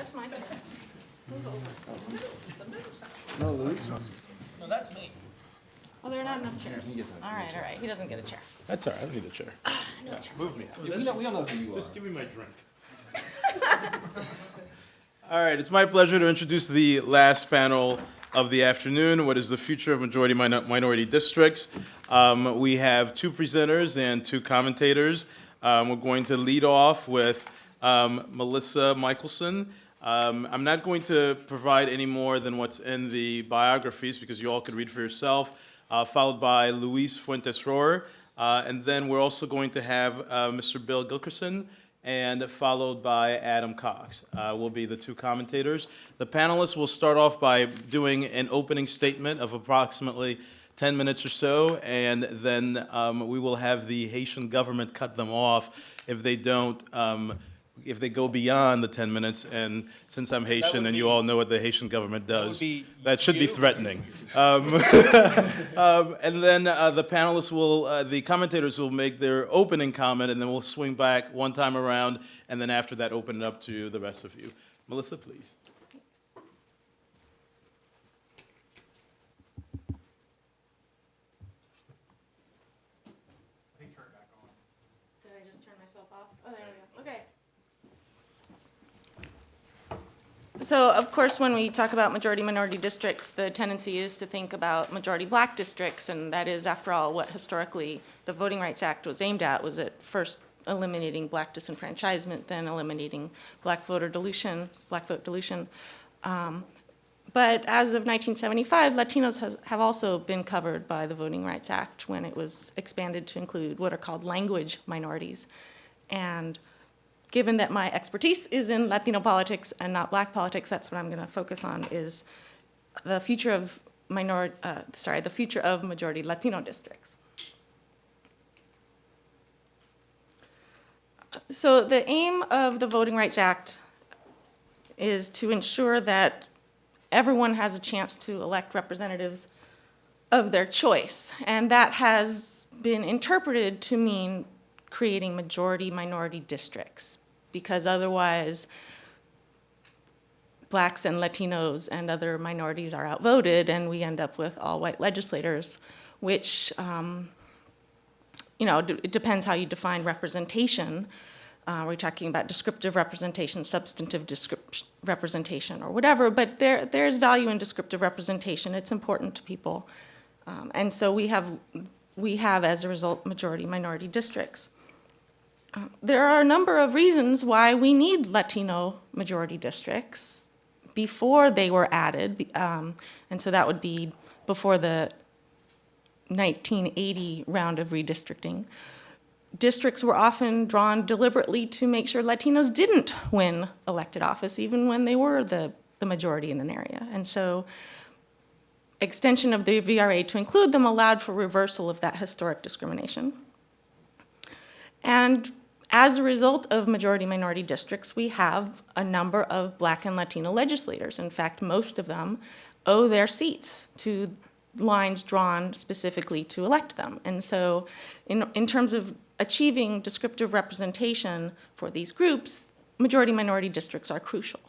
That's my chair. Move over. No, Luis. No, that's me. Oh, there are not enough chairs. All right, all right. He doesn't get a chair. That's all right, I don't need a chair. No chair. Move me. We all know who you are. Just give me my drink. All right, it's my pleasure to introduce the last panel of the afternoon, what is the future of majority-minority districts. We have two presenters and two commentators. We're going to lead off with Melissa Michelson. I'm not going to provide any more than what's in the biographies because you all could read for yourself, followed by Luis Fuentes-Rohwer, and then we're also going to have Mr. Bill Gilkeson, and followed by Adam Cox will be the two commentators. The panelists will start off by doing an opening statement of approximately 10 minutes or so, and then we will have the Haitian government cut them off if they don't, if they go beyond the 10 minutes, and since I'm Haitian and you all know what the Haitian government does, that should be threatening. And then the panelists will, the commentators will make their opening comment, and then we'll swing back one time around, and then after that, open it up to the rest of you. Melissa, please. Did I just turn myself off? Oh, there we go. Okay. So, of course, when we talk about majority-minority districts, the tendency is to think about majority-black districts, and that is, after all, what historically the Voting Rights Act was aimed at, was at first eliminating black disenfranchisement, then eliminating black vote dilution. But as of 1975, Latinos have also been covered by the Voting Rights Act when it was expanded to include what are called language minorities. And given that my expertise is in Latino politics and not black politics, that's what I'm going to focus on, is the future of the future of majority Latino districts. So the aim of the Voting Rights Act is to ensure that everyone has a chance to elect representatives of their choice, and that has been interpreted to mean creating majority-minority districts, because otherwise blacks and Latinos and other minorities are outvoted, and we end up with all-white legislators, which, it depends how you define representation. We're talking about descriptive representation, substantive representation, or whatever, but there's value in descriptive representation. It's important to people. And so we have, as a result, majority-minority districts. There are a number of reasons why we need Latino majority districts before they were added, and so that would be before the 1980 round of redistricting. Districts were often drawn deliberately to make sure Latinos didn't win elected office, even when they were the majority in an area. And so extension of the VRA to include them allowed for reversal of that historic discrimination. And as a result of majority-minority districts, we have a number of black and Latino legislators. In fact, most of them owe their seats to lines drawn specifically to elect them. And so in terms of achieving descriptive representation for these groups, majority-minority districts are crucial.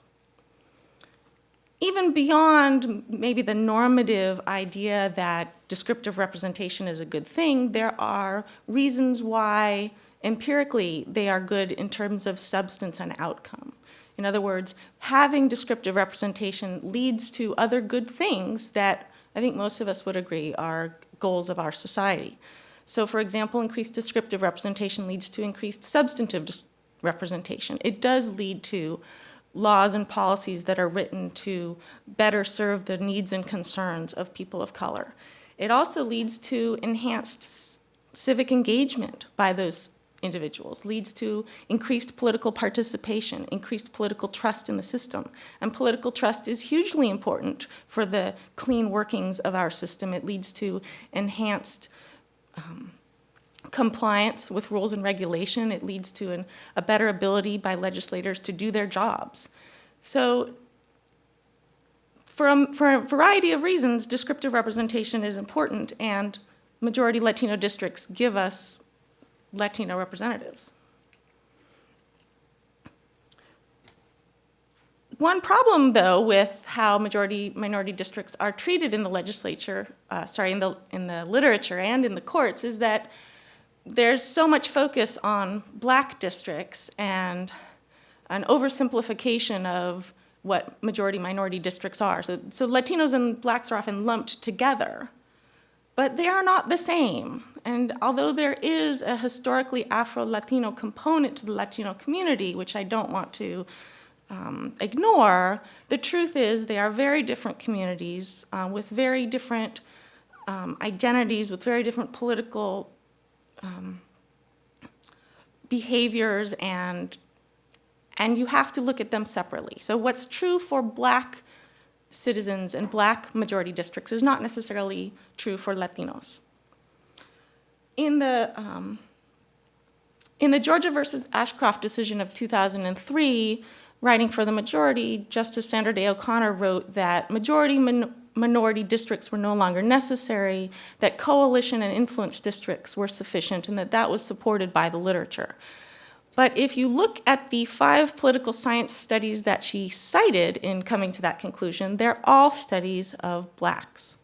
Even beyond maybe the normative idea that descriptive representation is a good thing, there are reasons why empirically they are good in terms of substance and outcome. In other words, having descriptive representation leads to other good things that I think most of us would agree are goals of our society. So for example, increased descriptive representation leads to increased substantive representation. It does lead to laws and policies that are written to better serve the needs and concerns of people of color. It also leads to enhanced civic engagement by those individuals, leads to increased political participation, increased political trust in the system. And political trust is hugely important for the clean workings of our system. It leads to enhanced compliance with rules and regulation. It leads to a better ability by legislators to do their jobs. So for a variety of reasons, descriptive representation is important, and majority Latino districts give us Latino representatives. One problem, though, with how majority-minority districts are treated in the legislature, in the literature and in the courts, is that there's so much focus on black districts and an oversimplification of what majority-minority districts are. So Latinos and blacks are often lumped together, but they are not the same. And although there is a historically Afro-Latino component to the Latino community, which I don't want to ignore, the truth is they are very different communities with very different identities, with very different political behaviors, and you have to look at them separately. So what's true for black citizens and black majority districts is not necessarily true for Latinos. In the Georgia versus Ashcroft decision of 2003, writing for the majority, Justice Sandra Day O'Connor wrote that minority districts were no longer necessary, that coalition and influence districts were sufficient, and that was supported by the literature. But if you look at the 5 political science studies that she cited in coming to that conclusion, they're all studies of blacks.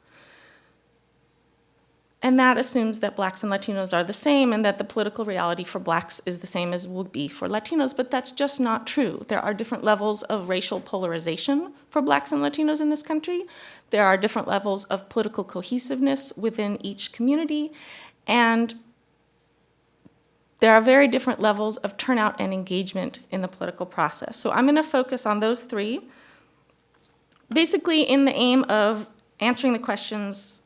And that assumes that blacks and Latinos are the same and that the political reality for blacks is the same as would be for Latinos, but that's just not true. There are different levels of racial polarization for blacks and Latinos in this country. There are different levels of political cohesiveness within each community, and there are very different levels of turnout and engagement in the political process. So I'm going to focus on those 3, basically in the aim of answering the questions,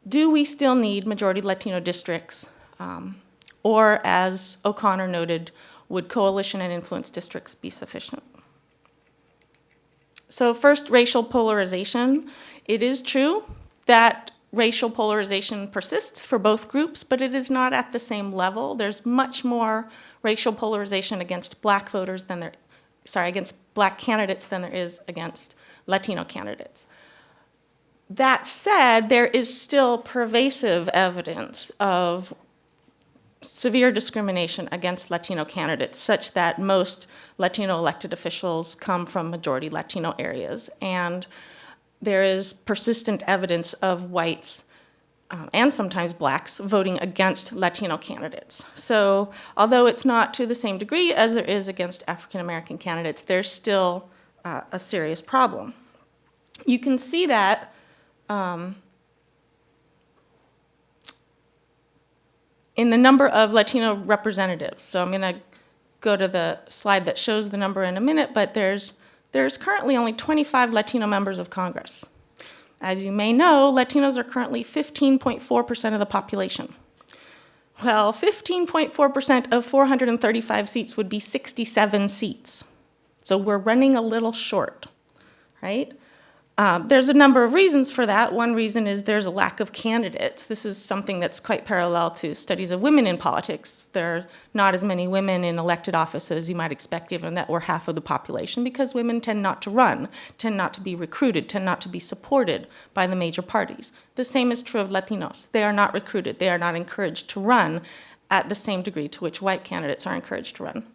do we still need majority Latino districts? Or as O'Connor noted, would coalition and influence districts be sufficient? So first, racial polarization. It is true that racial polarization persists for both groups, but it is not at the same level. There's much more racial polarization against black voters than against black candidates than there is against Latino candidates. That said, there is still pervasive evidence of severe discrimination against Latino candidates, such that most Latino elected officials come from majority Latino areas. And there is persistent evidence of whites and sometimes blacks voting against Latino candidates. So although it's not to the same degree as there is against African American candidates, there's still a serious problem. You can see that in the number of Latino representatives. So I'm going to go to the slide that shows the number in a minute, but there's currently only 25 Latino members of Congress. As you may know, Latinos are currently 15.4% of the population. Well, 15.4% of 435 seats would be 67 seats. So we're running a little short, right? There's a number of reasons for that. One reason is there's a lack of candidates. This is something that's quite parallel to studies of women in politics. There are not as many women in elected office as you might expect, given that we're half of the population, because women tend not to run, tend not to be recruited, tend not to be supported by the major parties. The same is true of Latinos. They are not recruited. They are not encouraged to run at the same degree to which white candidates are encouraged to run.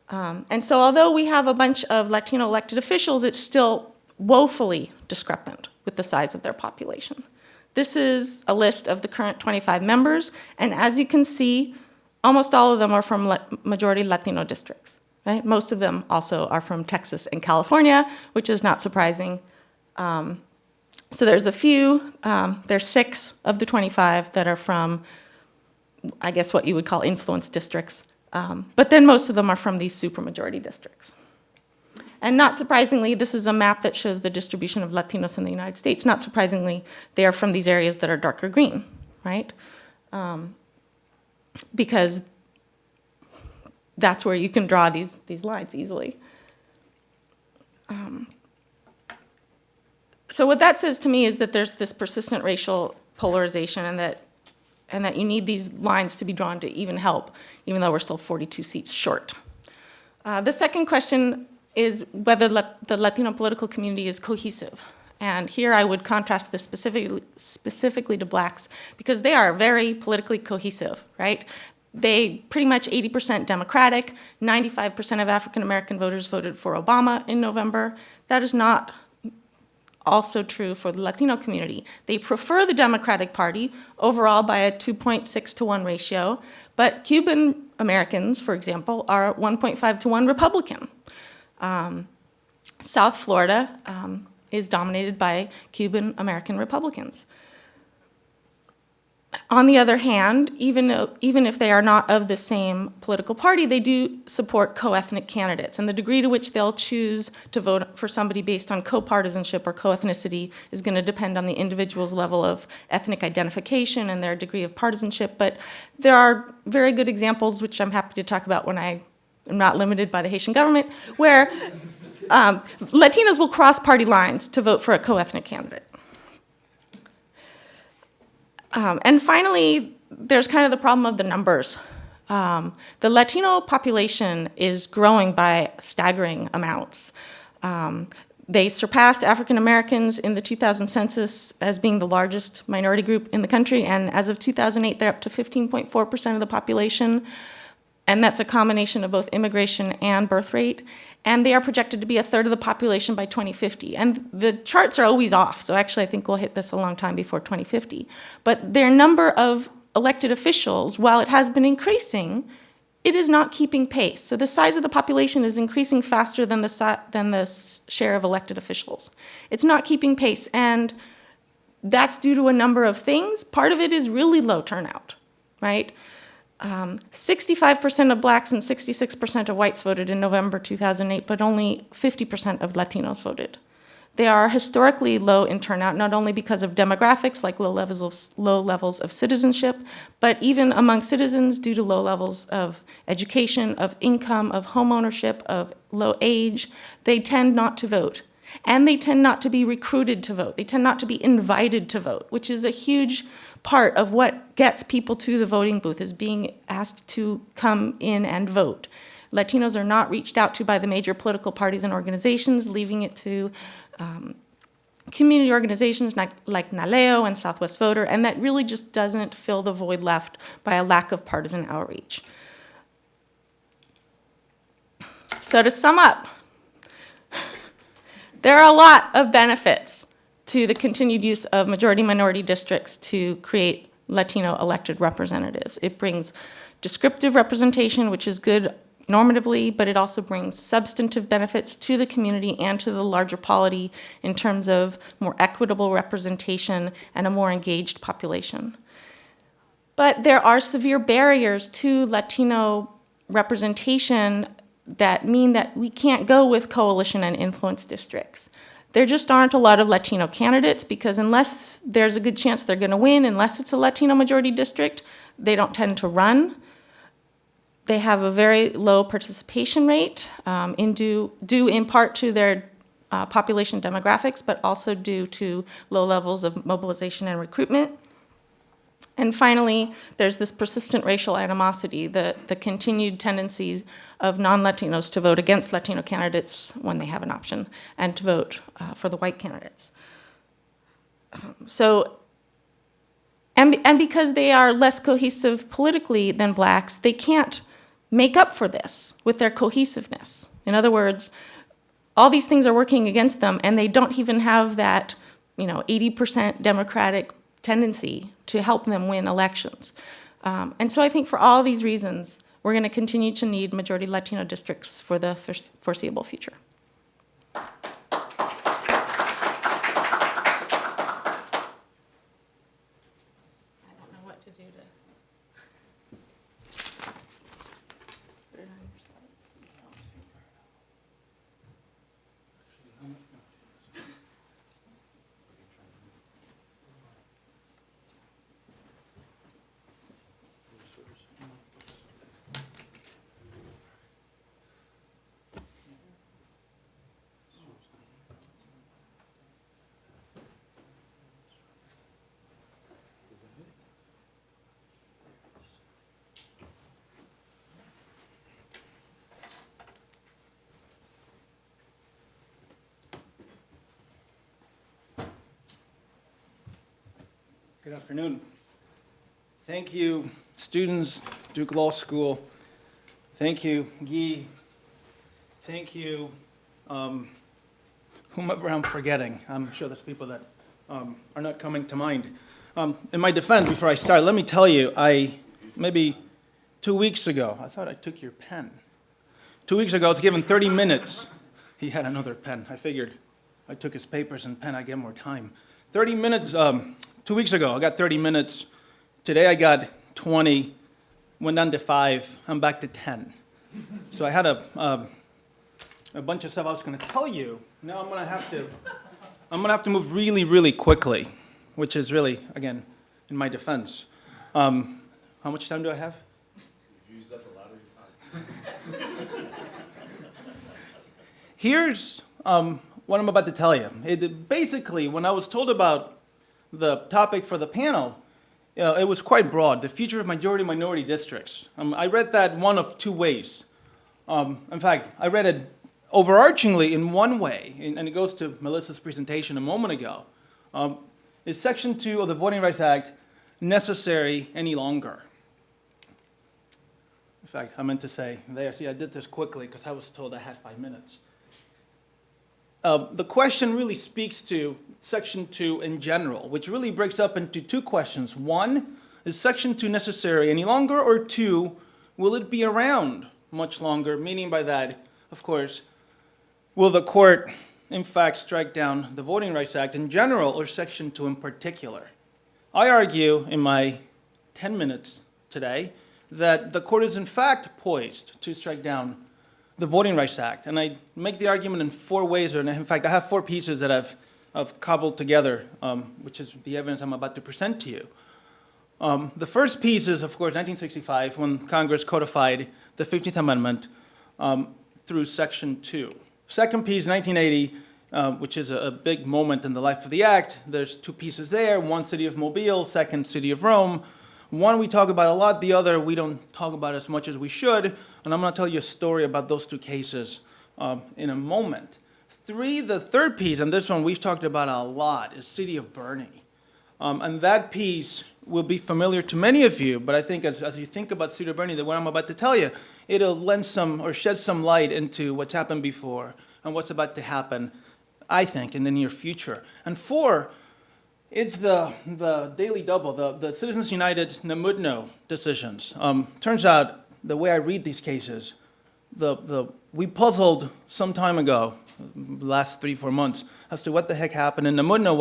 And so although we have a bunch of Latino elected officials, it's still woefully discrepant with the size of their population. This is a list of the current 25 members, and as you can see, almost all of them are from majority Latino districts, right? Most of them also are from Texas and California, which is not surprising. So there's a few, there's 6 of the 25 that are from, I guess what you would call influence districts, but then most of them are from these supermajority districts. And not surprisingly, this is a map that shows the distribution of Latinos in the United States. Not surprisingly, they are from these areas that are darker green, right? Because that's where you can draw these lines easily. So what that says to me is that there's this persistent racial polarization, and that you need these lines to be drawn to even help, even though we're still 42 seats short. The second question is whether the Latino political community is cohesive. And here I would contrast this specifically to blacks, because they are very politically cohesive, right? they pretty much 80% Democratic, 95% of African-American voters voted for Obama in November. That is not also true for the Latino community. They prefer the Democratic Party overall by a 2.6 to 1 ratio, but Cuban Americans, for example, are 1.5 to 1 Republican. South Florida is dominated by Cuban American Republicans. On the other hand, even if they are not of the same political party, they do support co-ethnic candidates. And the degree to which they'll choose to vote for somebody based on co-partisanship or co-ethnicity is going to depend on the individual's level of ethnic identification and their degree of partisanship. But there are very good examples, which I'm happy to talk about when I am not limited by the Haitian government, where Latinos will cross party lines to vote for a co-ethnic candidate. And finally, there's kind of the problem of the numbers. The Latino population is growing by staggering amounts. They surpassed African Americans in the 2000 census as being the largest minority group in the country, and as of 2008, they're up to 15.4% of the population, and that's a combination of both immigration and birth rate. And they are projected to be a third of the population by 2050. And the charts are always off, so actually I think we'll hit this a long time before 2050. But their number of elected officials, while it has been increasing, it is not keeping pace. So the size of the population is increasing faster than the share of elected officials. It's not keeping pace, and that's due to a number of things. Part of it is really low turnout, right? 65% of blacks and 66% of whites voted in November 2008, but only 50% of Latinos voted. They are historically low in turnout, not only because of demographics, like low levels of citizenship, but even among citizens due to low levels of education, of income, of home ownership, of low age. They tend not to vote. And they tend not to be recruited to vote. They tend not to be invited to vote, which is a huge part of what gets people to the voting booth, is being asked to come in and vote. Latinos are not reached out to by the major political parties and organizations, leaving it to community organizations like NALEO and Southwest Voter, and that really just doesn't fill the void left by a lack of partisan outreach. So to sum up, there are a lot of benefits to the continued use of majority-minority districts to create Latino elected representatives. It brings descriptive representation, which is good normatively, but it also brings substantive benefits to the community and to the larger polity in terms of more equitable representation and a more engaged population. But there are severe barriers to Latino representation that mean that we can't go with coalition and influence districts. There just aren't a lot of Latino candidates because unless there's a good chance they're going to win, unless it's a Latino majority district, they don't tend to run. They have a very low participation rate, due in part to their population demographics, but also due to low levels of mobilization and recruitment. And finally, there's this persistent racial animosity, the continued tendencies of non-Latinos to vote against Latino candidates when they have an option, and to vote for the white candidates. And because they are less cohesive politically than blacks, they can't make up for this with their cohesiveness. In other words, all these things are working against them, and they don't even have that, 80% Democratic tendency to help them win elections. And so I think for all these reasons, we're going to continue to need majority Latino districts for the foreseeable future. I don't know what to do to put it on your slides. Good afternoon. Thank you, students, Duke Law School. Thank you, Guy. Thank you, whomever I'm forgetting. I'm sure there's people that are not coming to mind. In my defense, before I start, let me tell you, maybe 2 weeks ago, I thought I took your pen. 2 weeks ago, I was given 30 minutes. He had another pen. I figured I took his papers and pen, I'd get more time. 30 minutes, 2 weeks ago, I got 30 minutes. Today I got 20, went down to 5, I'm back to 10. So I had a bunch of stuff I was going to tell you. Now I'm going to have to move really, really quickly, which is really, again, in my defense. How much time do I have? You've used up a lot of your time. Here's what I'm about to tell you. Basically, when I was told about the topic for the panel, it was quite broad, the future of majority-minority districts. I read that one of two ways. In fact, I read it overarchingly in one way, and it goes to Melissa's presentation a moment ago. Is Section 2 of the Voting Rights Act necessary any longer? In fact, I meant to say there, see, I did this quickly because I was told I had 5 minutes. The question really speaks to Section 2 in general, which really breaks up into two questions. One, is Section 2 necessary any longer? Or two, will it be around much longer? Meaning by that, of course, will the court, in fact, strike down the Voting Rights Act in general or Section 2 in particular? I argue in my 10 minutes today that the court is, in fact, poised to strike down the Voting Rights Act. And I make the argument in 4 ways, or in fact, I have 4 pieces that I've cobbled together, which is the evidence I'm about to present to you. The first piece is, of course, 1965, when Congress codified the 15th Amendment through Section 2. Second piece, 1980, which is a big moment in the life of the Act. There's 2 pieces there, one, City of Mobile, second, City of Rome. One we talk about a lot, the other we don't talk about as much as we should, and I'm going to tell you a story about those 2 cases in a moment. 3, the third piece, and this one we've talked about a lot, is City of Bernie. And that piece will be familiar to many of you, but I think as you think about City of Bernie, the one I'm about to tell you, it'll lend some or shed some light into what's happened before and what's about to happen, I think, in the near future. And 4, it's the Daily Double, the Citizens United Namudno decisions. Turns out, the way I read these cases, we puzzled some time ago, the last 3-4 months, as to what the heck happened in Namudno.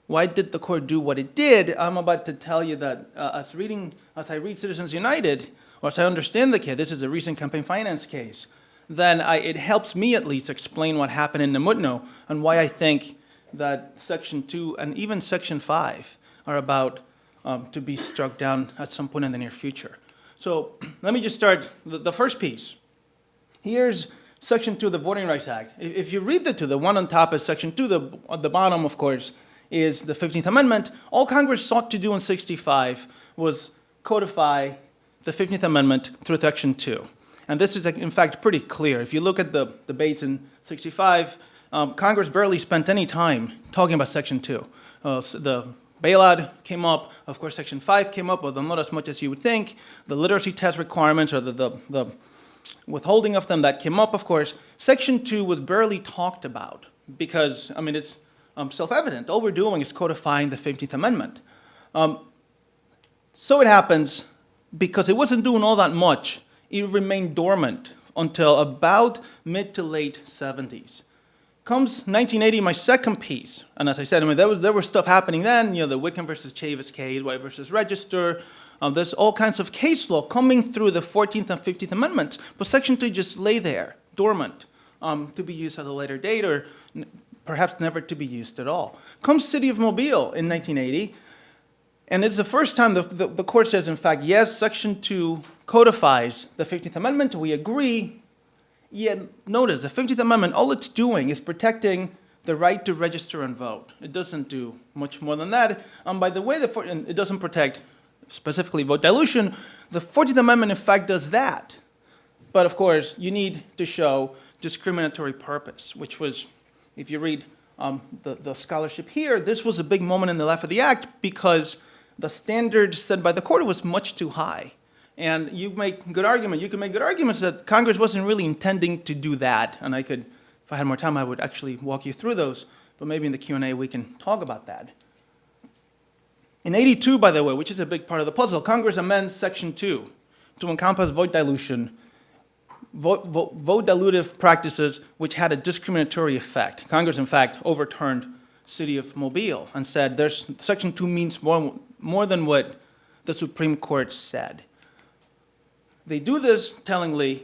Why did the court do what it did? I'm about to tell you that as I read Citizens United, or as I understand the case, this is a recent campaign finance case, then it helps me at least explain what happened in Namudno and why I think that Section 2 and even Section 5 are about to be struck down at some point in the near future. So let me just start the first piece. Here's Section 2 of the Voting Rights Act. If you read the 2, the one on top is Section 2, at the bottom, of course, is the 15th Amendment. All Congress sought to do in 65 was codify the 15th Amendment through Section 2. And this is, in fact, pretty clear. If you look at the debates in 65, Congress barely spent any time talking about Section 2. The bailout came up. Of course, Section 5 came up, although not as much as you would think. The literacy test requirements or the withholding of them, that came up, of course. Section 2 was barely talked about because, I mean, it's self-evident. All we're doing is codifying the 15th Amendment. So it happens, because it wasn't doing all that much, it remained dormant until about mid to late 70s. Comes 1980, my second piece, and as I said, I mean, there was stuff happening then, the Whitcomb versus Chavis case, White versus Register, there's all kinds of case law coming through the 14th and 15th Amendments, but Section 2 just lay there, dormant, to be used at a later date, or perhaps never to be used at all. Comes City of Mobile in 1980, and it's the first time the court says, in fact, yes, Section 2 codifies the 15th Amendment, we agree. Yet, notice, the 15th Amendment, all it's doing is protecting the right to register and vote. It doesn't do much more than that. And by the way, it doesn't protect specifically vote dilution. The 14th Amendment, in fact, does that. But of course, you need to show discriminatory purpose, which was, if you read the scholarship here, this was a big moment in the life of the Act because the standard set by the court was much too high. And you make good argument. You can make good arguments that Congress wasn't really intending to do that. And I could, if I had more time, I would actually walk you through those. But maybe in the Q&A we can talk about that. In 82, by the way, which is a big part of the puzzle, Congress amends Section 2 to encompass vote dilution, vote dilutive practices which had a discriminatory effect. Congress, in fact, overturned City of Mobile and said Section 2 means more than what the Supreme Court said. They do this, tellingly,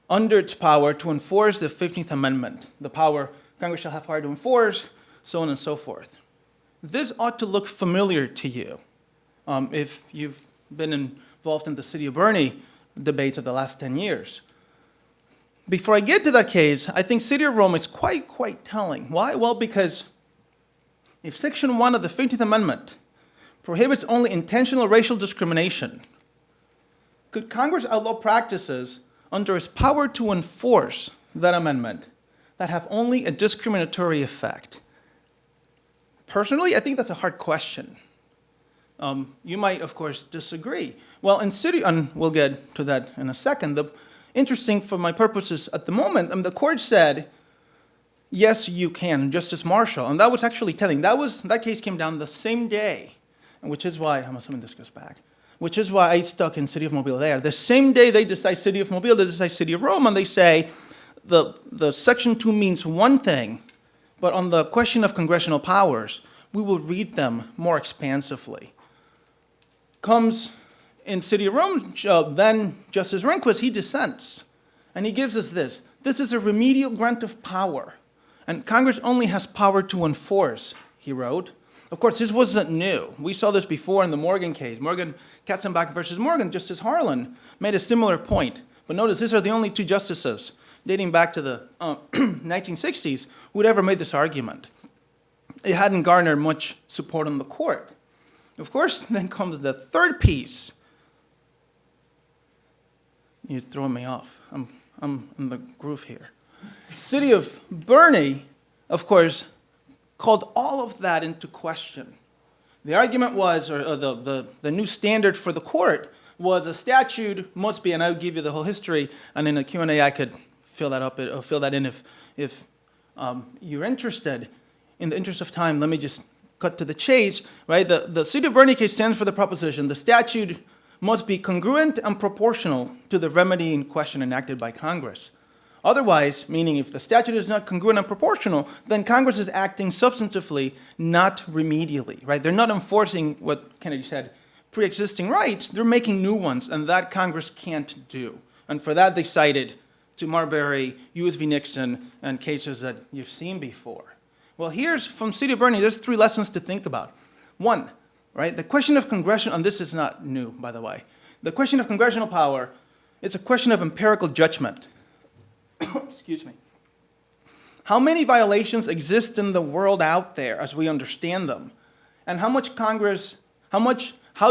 under its power to enforce the 15th Amendment, the power Congress shall have power to enforce, so on and so forth. This ought to look familiar to you if you've been involved in the City of Bernie debates of the last 10 years. Before I get to that case, I think City of Rome is quite telling. Why? Well, because if Section 1 of the 15th Amendment prohibits only intentional racial discrimination, could Congress outlaw practices under its power to enforce that amendment that have only a discriminatory effect? Personally, I think that's a hard question. You might, of course, disagree. Well, in City, and we'll get to that in a second, the interesting for my purposes at the moment, the court said, yes, you can, Justice Marshall, and that was actually telling. That case came down the same day, which is why, I'm assuming this goes back, which is why I stuck in City of Mobile there. The same day they decide City of Mobile, they decide City of Rome, and they say the Section 2 means one thing, but on the question of congressional powers, we will read them more expansively. Comes in City of Rome, then Justice Rehnquist, he dissents, and he gives us this. This is a remedial grant of power, and Congress only has power to enforce, he wrote. Of course, this wasn't new. We saw this before in the Morgan case. Morgan, Katzenbach versus Morgan, Justice Harlan made a similar point. But notice, these are the only two justices dating back to the 1960s who'd ever made this argument. It hadn't garnered much support on the court. Of course, then comes the third piece. You're throwing me off. I'm in the groove here. City of Bernie, of course, called all of that into question. The argument was, or the new standard for the court was a statute must be, and I'll give you the whole history, and in a Q&A I could fill that in if you're interested. In the interest of time, let me just cut to the chase, right? The City of Bernie case stands for the proposition the statute must be congruent and proportional to the remedy in question enacted by Congress. Otherwise, meaning if the statute is not congruent and proportional, then Congress is acting substantively, not remedially, right? They're not enforcing what Kennedy said, pre-existing rights, they're making new ones, and that Congress can't do. And for that, they cited to Marbury, U.S. v. Nixon, and cases that you've seen before. Well, here's, from City of Bernie, there's three lessons to think about. One, right, the question of congressional, and this is not new, by the way, the question of congressional power, it's a question of empirical judgment. Excuse me. How many violations exist in the world out there as we understand them? And how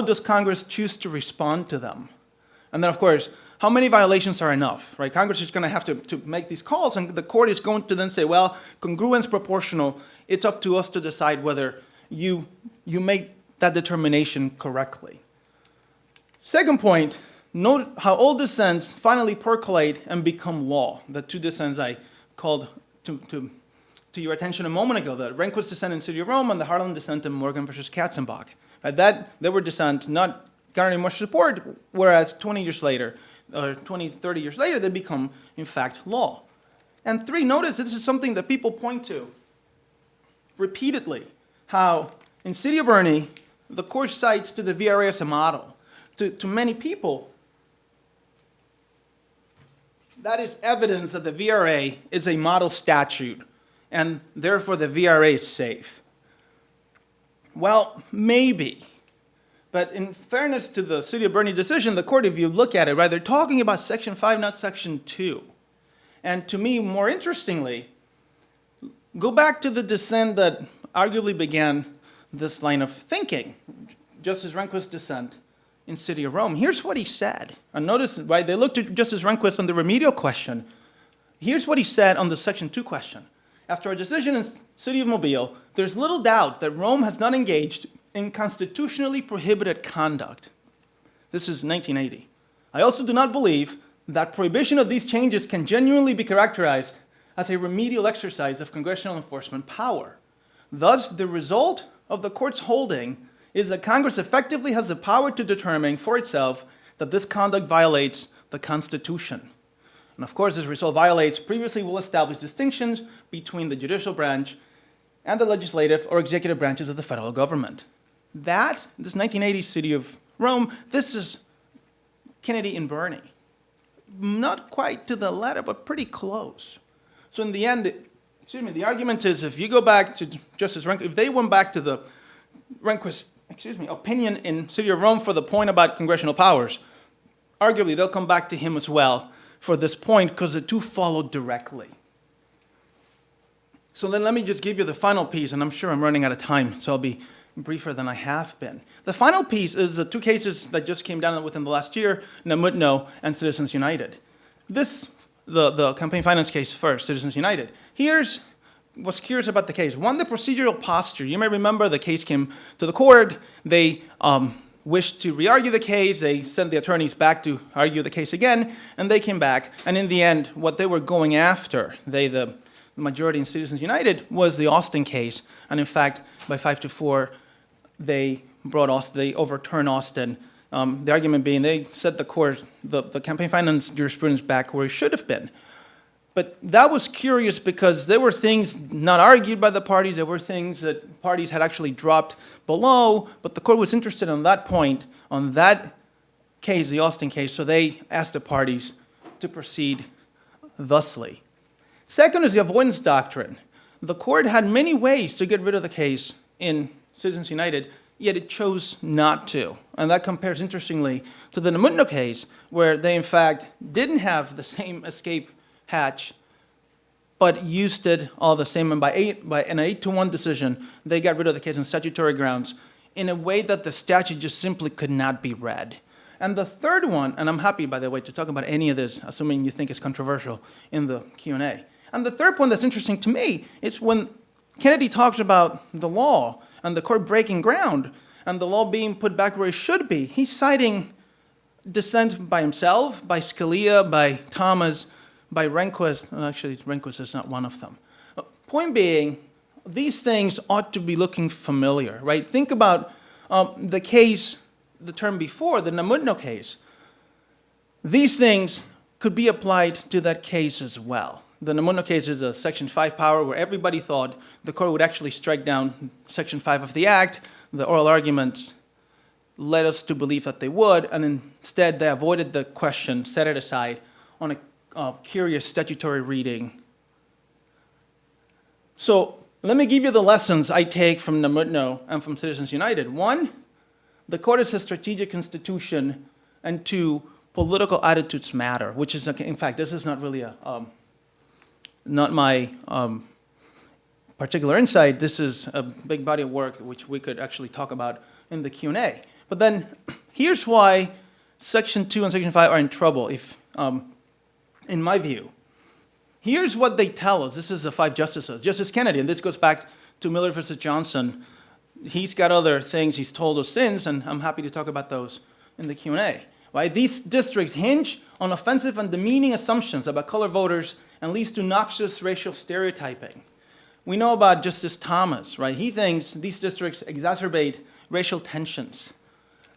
does Congress choose to respond to them? And then, of course, how many violations are enough, right? Congress is going to have to make these calls, and the court is going to then say, well, congruence, proportional, it's up to us to decide whether you make that determination correctly. Second point, note how old dissents finally percolate and become law. The two dissents I called to your attention a moment ago, the Rehnquist dissent in City of Rome and the Harlan dissent in Morgan versus Katzenbach. They were dissents not garnering much support, whereas 20 years later, or 20, 30 years later, they become, in fact, law. And three, notice this is something that people point to repeatedly, how in City of Bernie, the court cites to the VRA as a model. To many people, that is evidence that the VRA is a model statute, and therefore the VRA is safe. Well, maybe. But in fairness to the City of Bernie decision, the court, if you look at it, right, they're talking about Section 5, not Section 2. And to me, more interestingly, go back to the dissent that arguably began this line of thinking, Justice Rehnquist's dissent in City of Rome. Here's what he said. And notice, right, they looked at Justice Rehnquist on the remedial question. Here's what he said on the Section 2 question. After a decision in City of Mobile, there's little doubt that Rome has not engaged in constitutionally prohibited conduct. This is 1980. I also do not believe that prohibition of these changes can genuinely be characterized as a remedial exercise of congressional enforcement power. Thus, the result of the court's holding is that Congress effectively has the power to determine for itself that this conduct violates the Constitution. And of course, this result violates previously well-established distinctions between the judicial branch and the legislative or executive branches of the federal government. This 1980 City of Rome, this is Kennedy and Bernie. Not quite to the letter, but pretty close. So in the end, the argument is if you go back to Justice Rehnquist, if they went back to the Rehnquist, opinion in City of Rome for the point about congressional powers, arguably they'll come back to him as well for this point because the two follow directly. So then let me just give you the final piece, and I'm sure I'm running out of time, so I'll be briefer than I have been. The final piece is the two cases that just came down within the last year, Namudno and Citizens United. The campaign finance case first, Citizens United. Here's what's curious about the case. One, the procedural posture. You may remember the case came to the court. They wished to re-argue the case. They sent the attorneys back to argue the case again, and they came back. And in the end, what they were going after, the majority in Citizens United, was the Austin case. And in fact, by 5-4, they overturned Austin. The argument being they set the court, the campaign finance jurisprudence back where it should have been. But that was curious because there were things not argued by the parties. There were things that parties had actually dropped below, but the court was interested on that point, on that case, the Austin case, so they asked the parties to proceed thusly. Second is the avoidance doctrine. The court had many ways to get rid of the case in Citizens United, yet it chose not to. And that compares interestingly to the Namudno case, where they in fact didn't have the same escape hatch, but used it all the same, and by an 8-1 decision, they got rid of the case on statutory grounds in a way that the statute just simply could not be read. And the third one, and I'm happy, by the way, to talk about any of this, assuming you think it's controversial in the Q&A. And the third point that's interesting to me is when Kennedy talks about the law and the court breaking ground and the law being put back where it should be, he's citing dissent by himself, by Scalia, by Thomas, by Rehnquist. Well, actually, Rehnquist is not one of them. Point being, these things ought to be looking familiar, right? Think about the case, the term before, the Namudno case. These things could be applied to that case as well. The Namudno case is a Section 5 power where everybody thought the court would actually strike down Section 5 of the Act. The oral arguments led us to believe that they would, and instead they avoided the question, set it aside on a curious statutory reading. So let me give you the lessons I take from Namudno and from Citizens United. One, the court is a strategic institution, and two, political attitudes matter, which is, in fact, this is not really not my particular insight. This is a big body of work which we could actually talk about in the Q&A. But then here's why Section 2 and Section 5 are in trouble, in my view. Here's what they tell us. This is the 5 justices. Justice Kennedy, and this goes back to Miller versus Johnson. He's got other things he's told us since, and I'm happy to talk about those in the Q&A. Right? These districts hinge on offensive and demeaning assumptions about color voters and leads to noxious racial stereotyping. We know about Justice Thomas, right? He thinks these districts exacerbate racial tensions.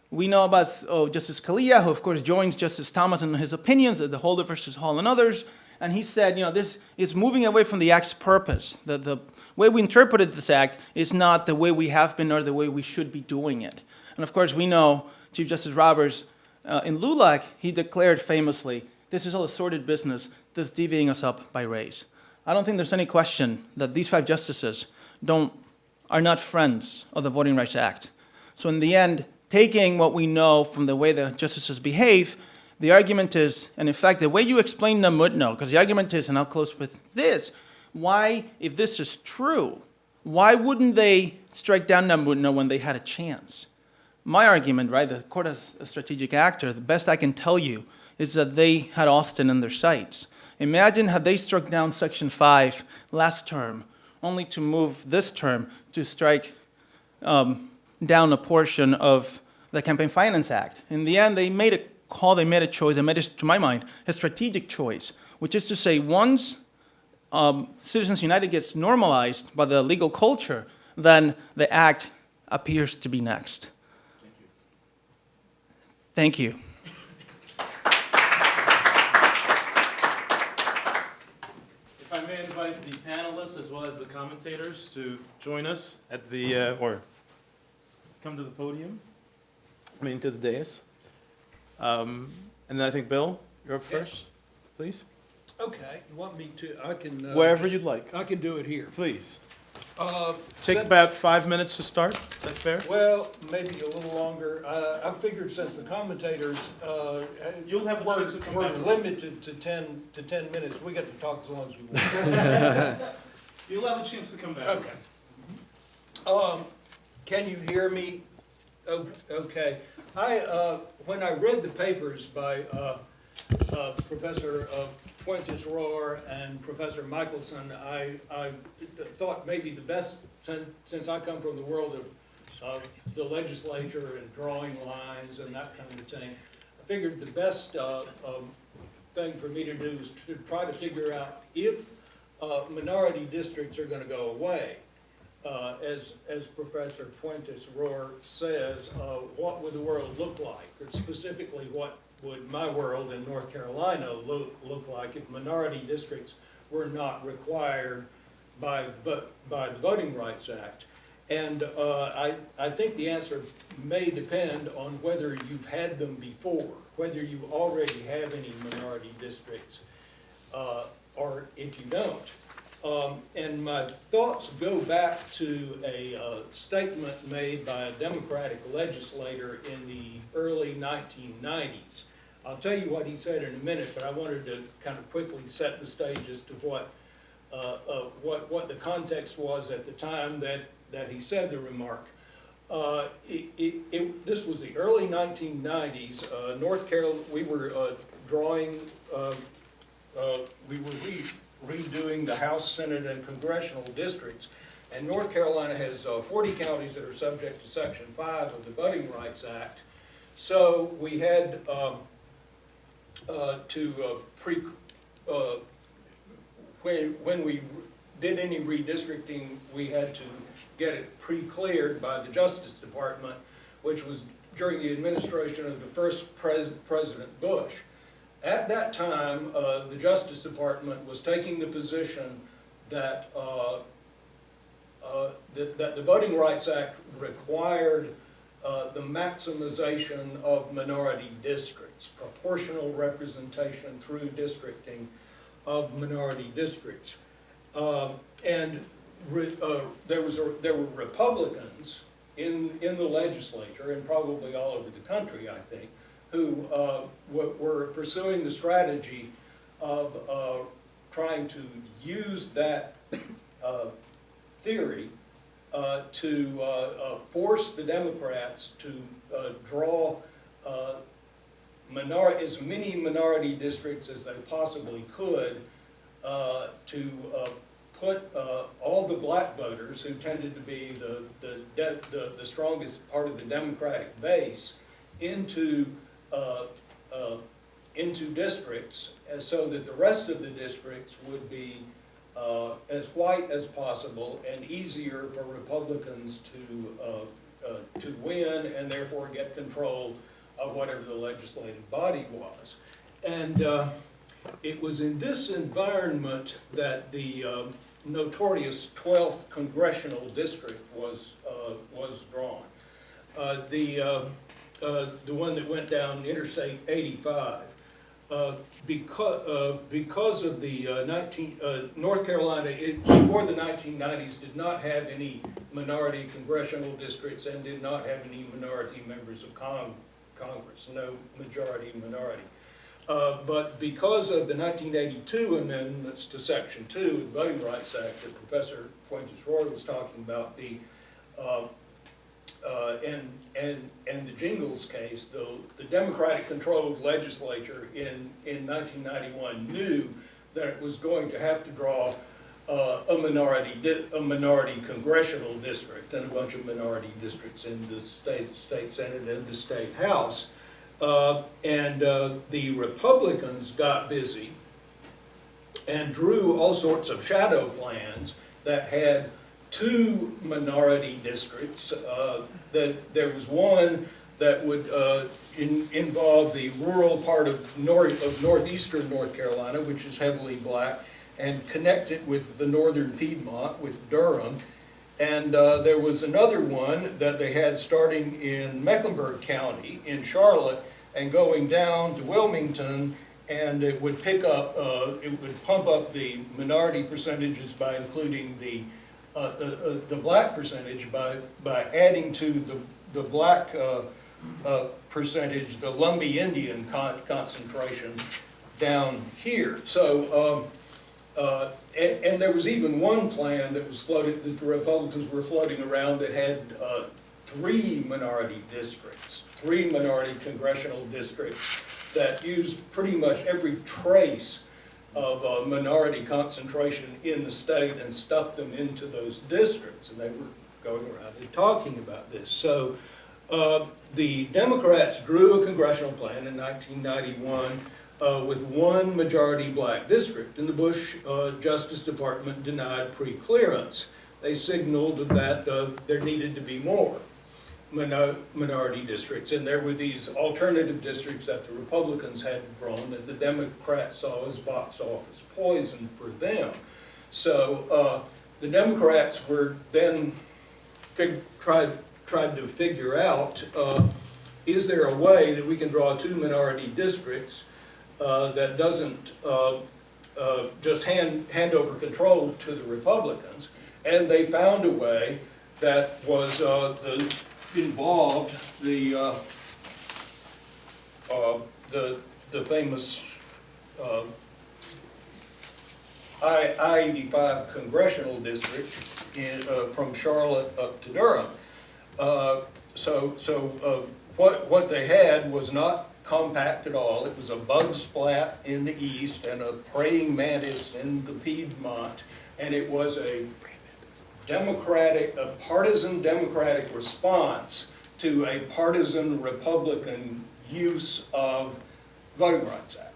We know about Justice Scalia, who of course joins Justice Thomas in his opinions, the Holder versus Hall and others, and he said, this is moving away from the Act's purpose. The way we interpreted this Act is not the way we have been or the way we should be doing it. And of course, we know Chief Justice Roberts in LULAC, he declared famously, this is all a sordid business that's divvying us up by race. I don't think there's any question that these 5 justices are not friends of the Voting Rights Act. So in the end, taking what we know from the way the justices behave, the argument is, and in fact, the way you explain Namudno, because the argument is, and I'll close with this, why, if this is true, why wouldn't they strike down Namudno when they had a chance? My argument, right, the court as a strategic actor, the best I can tell you is that they had Austin in their sights. Imagine had they struck down Section 5 last term, only to move this term to strike down a portion of the Campaign Finance Act. In the end, they made a call, they made a choice, they made, to my mind, a strategic choice, which is to say once Citizens United gets normalized by the legal culture, then the act appears to be next. Thank you. If I may invite the panelists as well as the commentators to join us at the, or come to the podium, to the dais. And then I think, Bill, you're up first, please. Okay, you want me to, I can. Wherever you'd like, I can do it here. please. Take Since- about 5 minutes to start, is that fair? Well, maybe a little longer. I figured since the commentators, You'll have a chance to come we're back. limited to 10 minutes, we get to talk as long as we want. You'll have a chance to come back. Okay. Can you hear me? Oh, okay. When I read the papers by Professor Fuentes-Rohwer and Professor Michelson, I thought maybe the best, since I come from the world of the legislature and drawing lines and that kind of thing, I figured the best thing for me to do is to try to figure out if minority districts are going to go away. As Professor Fuentes-Rohwer says, what would the world look like, or specifically what would my world in North Carolina look like if minority districts were not required by the Voting Rights Act? And I think the answer may depend on whether you've had them before, whether you already have any minority districts, or if you don't. And my thoughts go back to a statement made by a Democratic legislator in the early 1990s. I'll tell you what he said in a minute, but I wanted to kind of quickly set the stage as to what the context was at the time that he said the remark. This was the early 1990s. North Carolina, we were redoing the House, Senate, and congressional districts. And North Carolina has 40 counties that are subject to Section 5 of the Voting Rights Act. So we had when we did any redistricting, we had to get it pre-cleared by the Justice Department, which was during the administration of the first President Bush. At that time, the Justice Department was taking the position that that the Voting Rights Act required the maximization of minority districts, proportional representation through districting of minority districts. And there were Republicans in the legislature, and probably all over the country, I think, who were pursuing the strategy of trying to use that theory to force the Democrats to draw as many minority districts as they possibly could to put all the black voters, who tended to be the strongest part of the Democratic base, into districts, so that the rest of the districts would be as white as possible and easier for Republicans to win and therefore get control of whatever the legislative body was. And it was in this environment that the notorious 12th congressional district was drawn. The one that went down Interstate 85. Because of the North Carolina, before the 1990s, did not have any minority congressional districts and did not have any minority members of Congress, no majority minority. But because of the 1982 amendments to Section 2 of the Voting Rights Act that Professor Fuentes-Rohwer was talking about, and the Jingles case, the Democratic-controlled legislature in 1991 knew that it was going to have to draw a minority congressional district and a bunch of minority districts in the state Senate and the state House. The Republicans got busy and drew all sorts of shadow plans that had 2 minority districts. That there was one that would involve the rural part of northeastern North Carolina, which is heavily black, and connect it with the northern Piedmont, with Durham. And there was another one that they had starting in Mecklenburg County in Charlotte and going down to Wilmington, and it would pick up, it would pump up the minority percentages by including the black percentage by adding to the black percentage, the Lumbee Indian concentration down here. So, and there was even one plan that was floated, that the Republicans were floating around, that had 3 minority districts, 3 minority congressional districts that used pretty much every trace of minority concentration in the state and stuffed them into those districts. And they were going around and talking about this. So the Democrats drew a congressional plan in 1991 with 1 majority black district, and the Bush Justice Department denied pre-clearance. They signaled that there needed to be more minority districts, and there were these alternative districts that the Republicans had drawn that the Democrats saw as box office poison for them. So the Democrats were then tried to figure out, is there a way that we can draw 2 minority districts that doesn't just hand over control to the Republicans? And they found a way that was involved the famous I-85 congressional district from Charlotte up to Durham. What they had was not compact at all. It was a bug splat in the east and a praying mantis in the Piedmont, and it was a partisan Democratic response to a partisan Republican use of Voting Rights Act.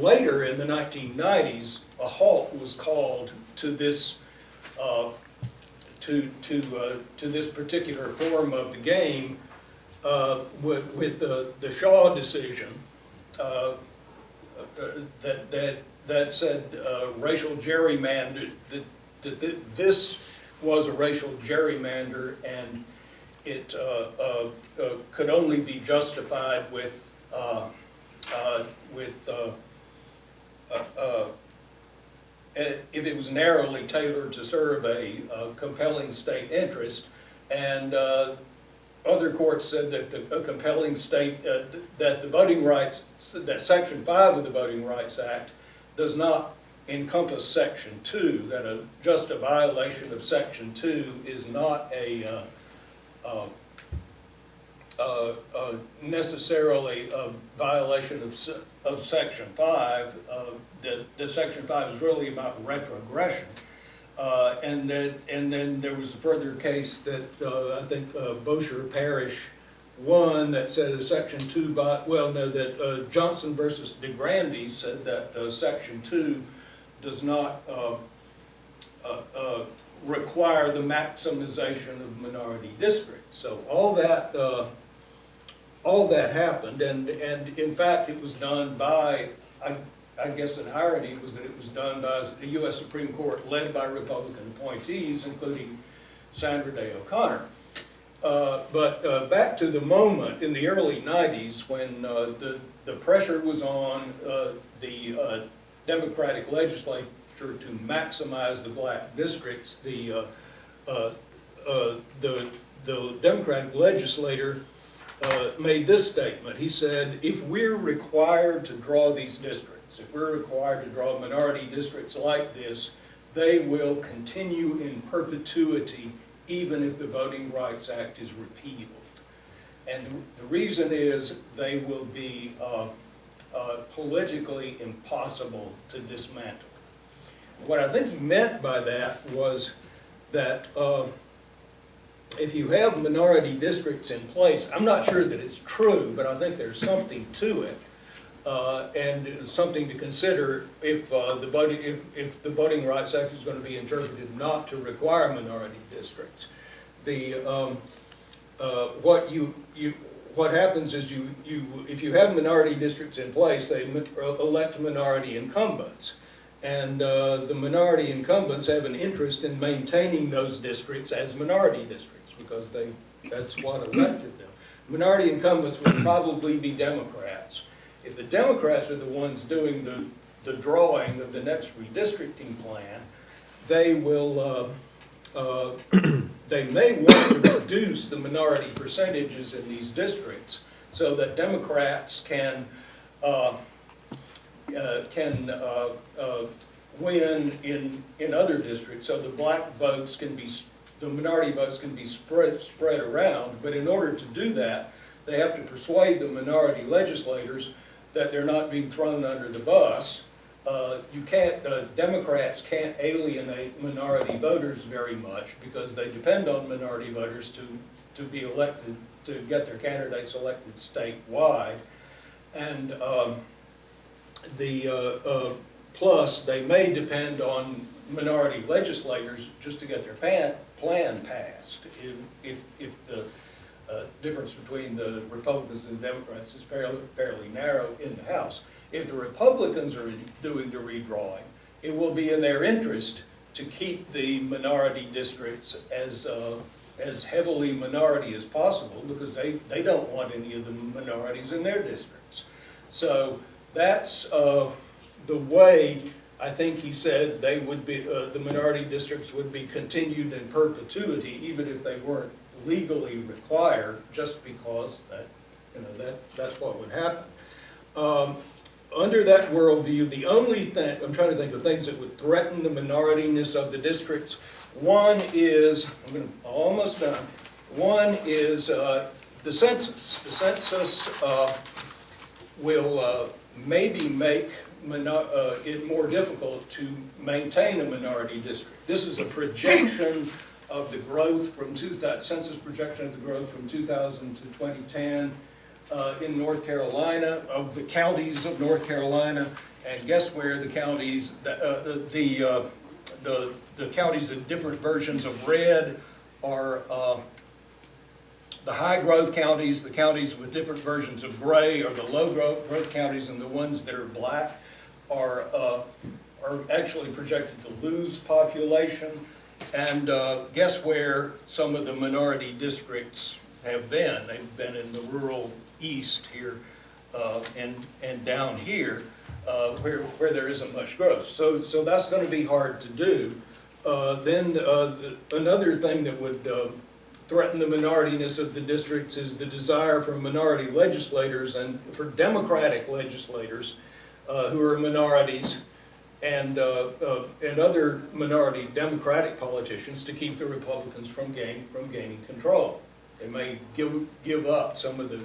Later in the 1990s, a halt was called to this this particular form of the game with the Shaw decision that said racial gerrymander, that this was a racial gerrymander, and it could only be justified with if it was narrowly tailored to serve a compelling state interest. And other courts said that a compelling state, that the voting rights, that Section 5 of the Voting Rights Act does not encompass Section 2, that just a violation of Section 2 is not necessarily a violation of Section 5. That Section 5 is really about retrogression. And then there was a further case that I think Bossier Parish won, that said a Section 2, that Johnson versus DeGrande said that Section 2 does not require the maximization of minority districts. So all that happened, and in fact it was done by, I guess an irony was that it was done by a U.S. Supreme Court led by Republican appointees, including Sandra Day O'Connor. But back to the moment in the early 90s when the pressure was on the Democratic legislature to maximize the black districts, the Democratic legislator made this statement. He said, if we're required to draw these districts, if we're required to draw minority districts like this, they will continue in perpetuity even if the Voting Rights Act is repealed. And the reason is they will be politically impossible to dismantle. What I think he meant by that was that if you have minority districts in place, I'm not sure that it's true, but I think there's something to it, and something to consider if the Voting Rights Act is going to be interpreted not to require minority districts. What happens is if you have minority districts in place, they elect minority incumbents. And the minority incumbents have an interest in maintaining those districts as minority districts because that's what elected them. Minority incumbents would probably be Democrats. If the Democrats are the ones doing the drawing of the next redistricting plan, they will they may want to reduce the minority percentages in these districts so that Democrats can win in other districts, so the black votes can be, the minority votes can be spread around. But in order to do that, they have to persuade the minority legislators that they're not being thrown under the bus. Democrats can't alienate minority voters very much because they depend on minority voters to be elected, to get their candidates elected statewide. And plus, they may depend on minority legislators just to get their plan passed if the difference between the Republicans and the Democrats is fairly narrow in the House. If the Republicans are doing the redrawing, it will be in their interest to keep the minority districts as heavily minority as possible because they don't want any of the minorities in their districts. So that's the way I think he said they would be, the minority districts would be continued in perpetuity even if they weren't legally required, just because that's what would happen. Under that worldview, the only thing, I'm trying to think of things that would threaten the minorityness of the districts. One is, almost done, one is the census. The census will maybe make it more difficult to maintain a minority district. This is a projection of the growth from census projection of the growth from 2000 to 2010 in North Carolina, of the counties of North Carolina, and guess where the counties, the counties in different versions of red are the high growth counties, the counties with different versions of gray are the low growth counties, and the ones that are black are actually projected to lose population. And guess where some of the minority districts have been? They've been in the rural east here and down here where there isn't much growth. So that's going to be hard to do. Then another thing that would threaten the minorityness of the districts is the desire for minority legislators and for Democratic legislators who are minorities and other minority Democratic politicians to keep the Republicans from gaining control. They may give up some of the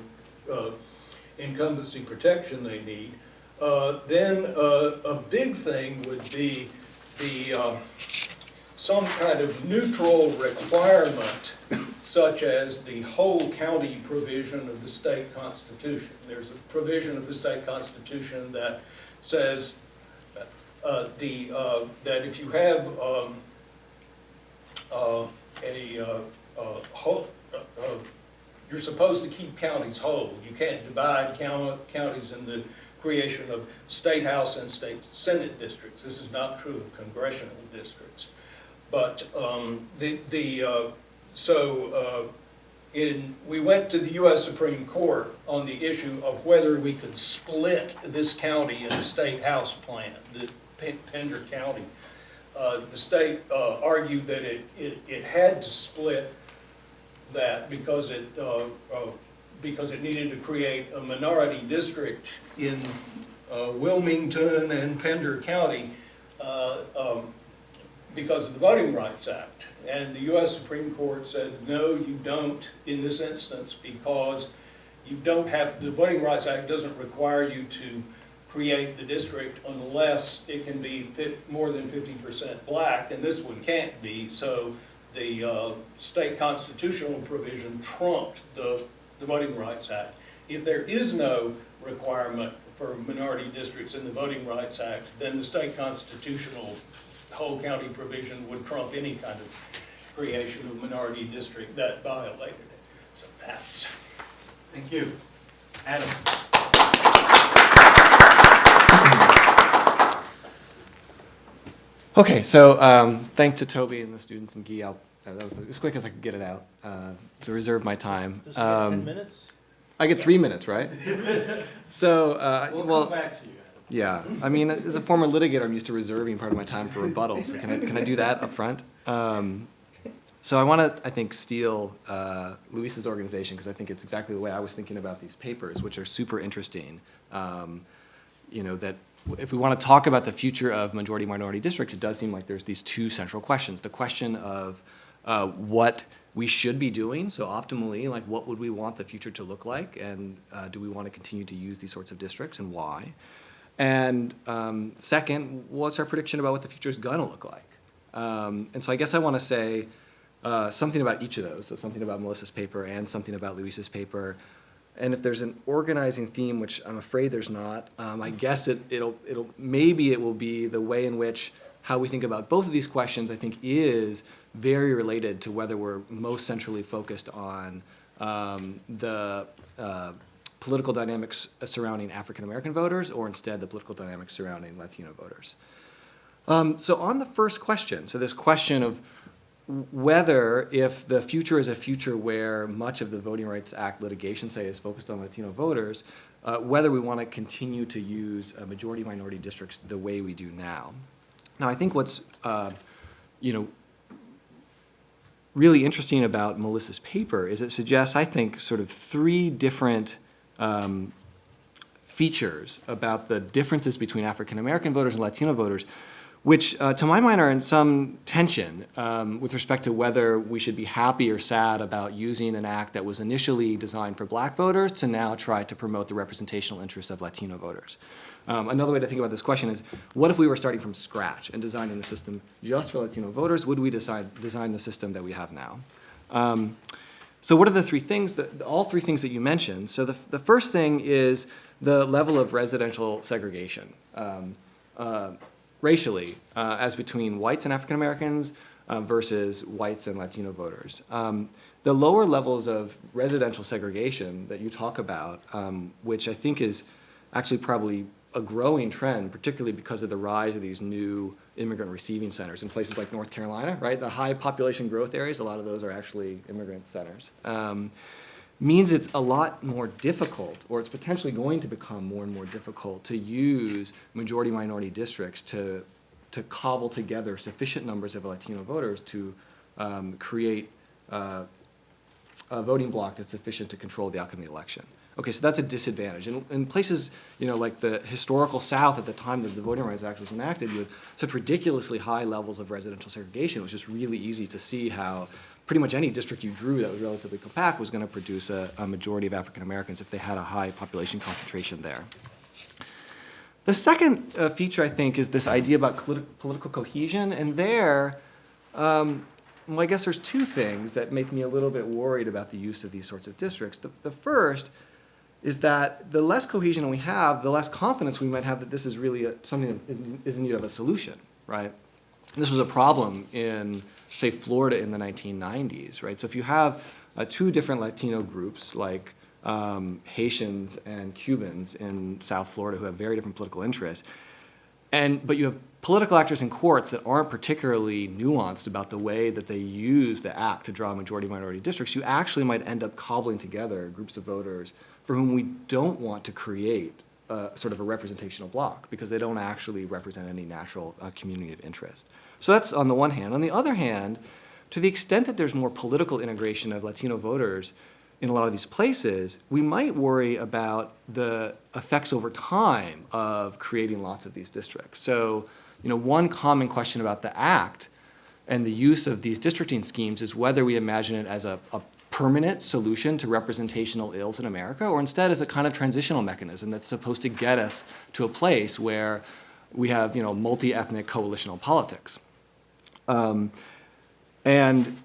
incumbency protection they need. Then a big thing would be some kind of neutral requirement, such as the whole county provision of the state constitution. There's a provision of the state constitution that says that if you have you're supposed to keep counties whole. You can't divide counties in the creation of state house and state senate districts. This is not true of congressional districts. But we went to the U.S. Supreme Court on the issue of whether we could split this county in a state house plan, the Pender County. The state argued that it had to split that because it needed to create a minority district in Wilmington and Pender County because of the Voting Rights Act. And the U.S. Supreme Court said, no, you don't in this instance because you don't have, the Voting Rights Act doesn't require you to create the district unless it can be more than 50% black, and this one can't be, so the state constitutional provision trumped the Voting Rights Act. If there is no requirement for minority districts in the Voting Rights Act, then the state constitutional whole county provision would trump any kind of creation of minority district that violated it. So that's. Thank you. Adam. Okay, so thanks to Toby and the students and Guy. That was as quick as I could get it out to reserve my time. Just 10 minutes? I get 3 minutes, right? So, We'll come back to you, Adam. yeah. I mean, as a former litigator, I'm used to reserving part of my time for rebuttal. So can I do that up front? So I want to, I think, steal Luis's organization because I think it's exactly the way I was thinking about these papers, which are super interesting. You know, that if we want to talk about the future of majority-minority districts, it does seem like there's these two central questions. The question of what we should be doing, so optimally, like what would we want the future to look like, and do we want to continue to use these sorts of districts, and why? And second, what's our prediction about what the future is going to look like? And so I guess I want to say something about each of those, so something about Melissa's paper and something about Luis's paper. And if there's an organizing theme, which I'm afraid there's not, I guess maybe it will be the way in which how we think about both of these questions, I think, is very related to whether we're most centrally focused on the political dynamics surrounding African American voters or instead the political dynamics surrounding Latino voters. So on the first question, so this question of whether, if the future is a future where much of the Voting Rights Act litigation, say, is focused on Latino voters, whether we want to continue to use majority-minority districts the way we do now. Now, I think what's, you know, really interesting about Melissa's paper is it suggests, I think, sort of three different features about the differences between African American voters and Latino voters, which, to my mind, are in some tension with respect to whether we should be happy or sad about using an act that was initially designed for black voters to now try to promote the representational interests of Latino voters. Another way to think about this question is, what if we were starting from scratch and designing the system just for Latino voters? Would we design the system that we have now? So what are the three things, all three things that you mentioned? So the first thing is the level of residential segregation. Racially, as between whites and African Americans versus whites and Latino voters. The lower levels of residential segregation that you talk about, which I think is actually probably a growing trend, particularly because of the rise of these new immigrant receiving centers in places like North Carolina, right? The high population growth areas, a lot of those are actually immigrant centers. Means it's a lot more difficult, or it's potentially going to become more and more difficult to use majority-minority districts to cobble together sufficient numbers of Latino voters to create a voting bloc that's sufficient to control the outcome of the election. Okay, so that's a disadvantage. And in places, you know, like the historical South at the time that the Voting Rights Act was enacted, you had such ridiculously high levels of residential segregation, it was just really easy to see how pretty much any district you drew that was relatively compact was going to produce a majority of African Americans if they had a high population concentration there. The second feature, I think, is this idea about political cohesion. And there, well, I guess there's two things that make me a little bit worried about the use of these sorts of districts. The first is that the less cohesion we have, the less confidence we might have that this is really something that is in need of a solution, right? This was a problem in, say, Florida in the 1990s, right? So if you have two different Latino groups, like Haitians and Cubans in South Florida who have very different political interests, but you have political actors in courts that aren't particularly nuanced about the way that they use the act to draw majority-minority districts, you actually might end up cobbling together groups of voters for whom we don't want to create sort of a representational bloc because they don't actually represent any natural community of interest. So that's on the one hand. On the other hand, to the extent that there's more political integration of Latino voters in a lot of these places, we might worry about the effects over time of creating lots of these districts. So, you know, one common question about the act and the use of these districting schemes is whether we imagine it as a permanent solution to representational ills in America, or instead is a kind of transitional mechanism that's supposed to get us to a place where we have, multi-ethnic coalitional politics. And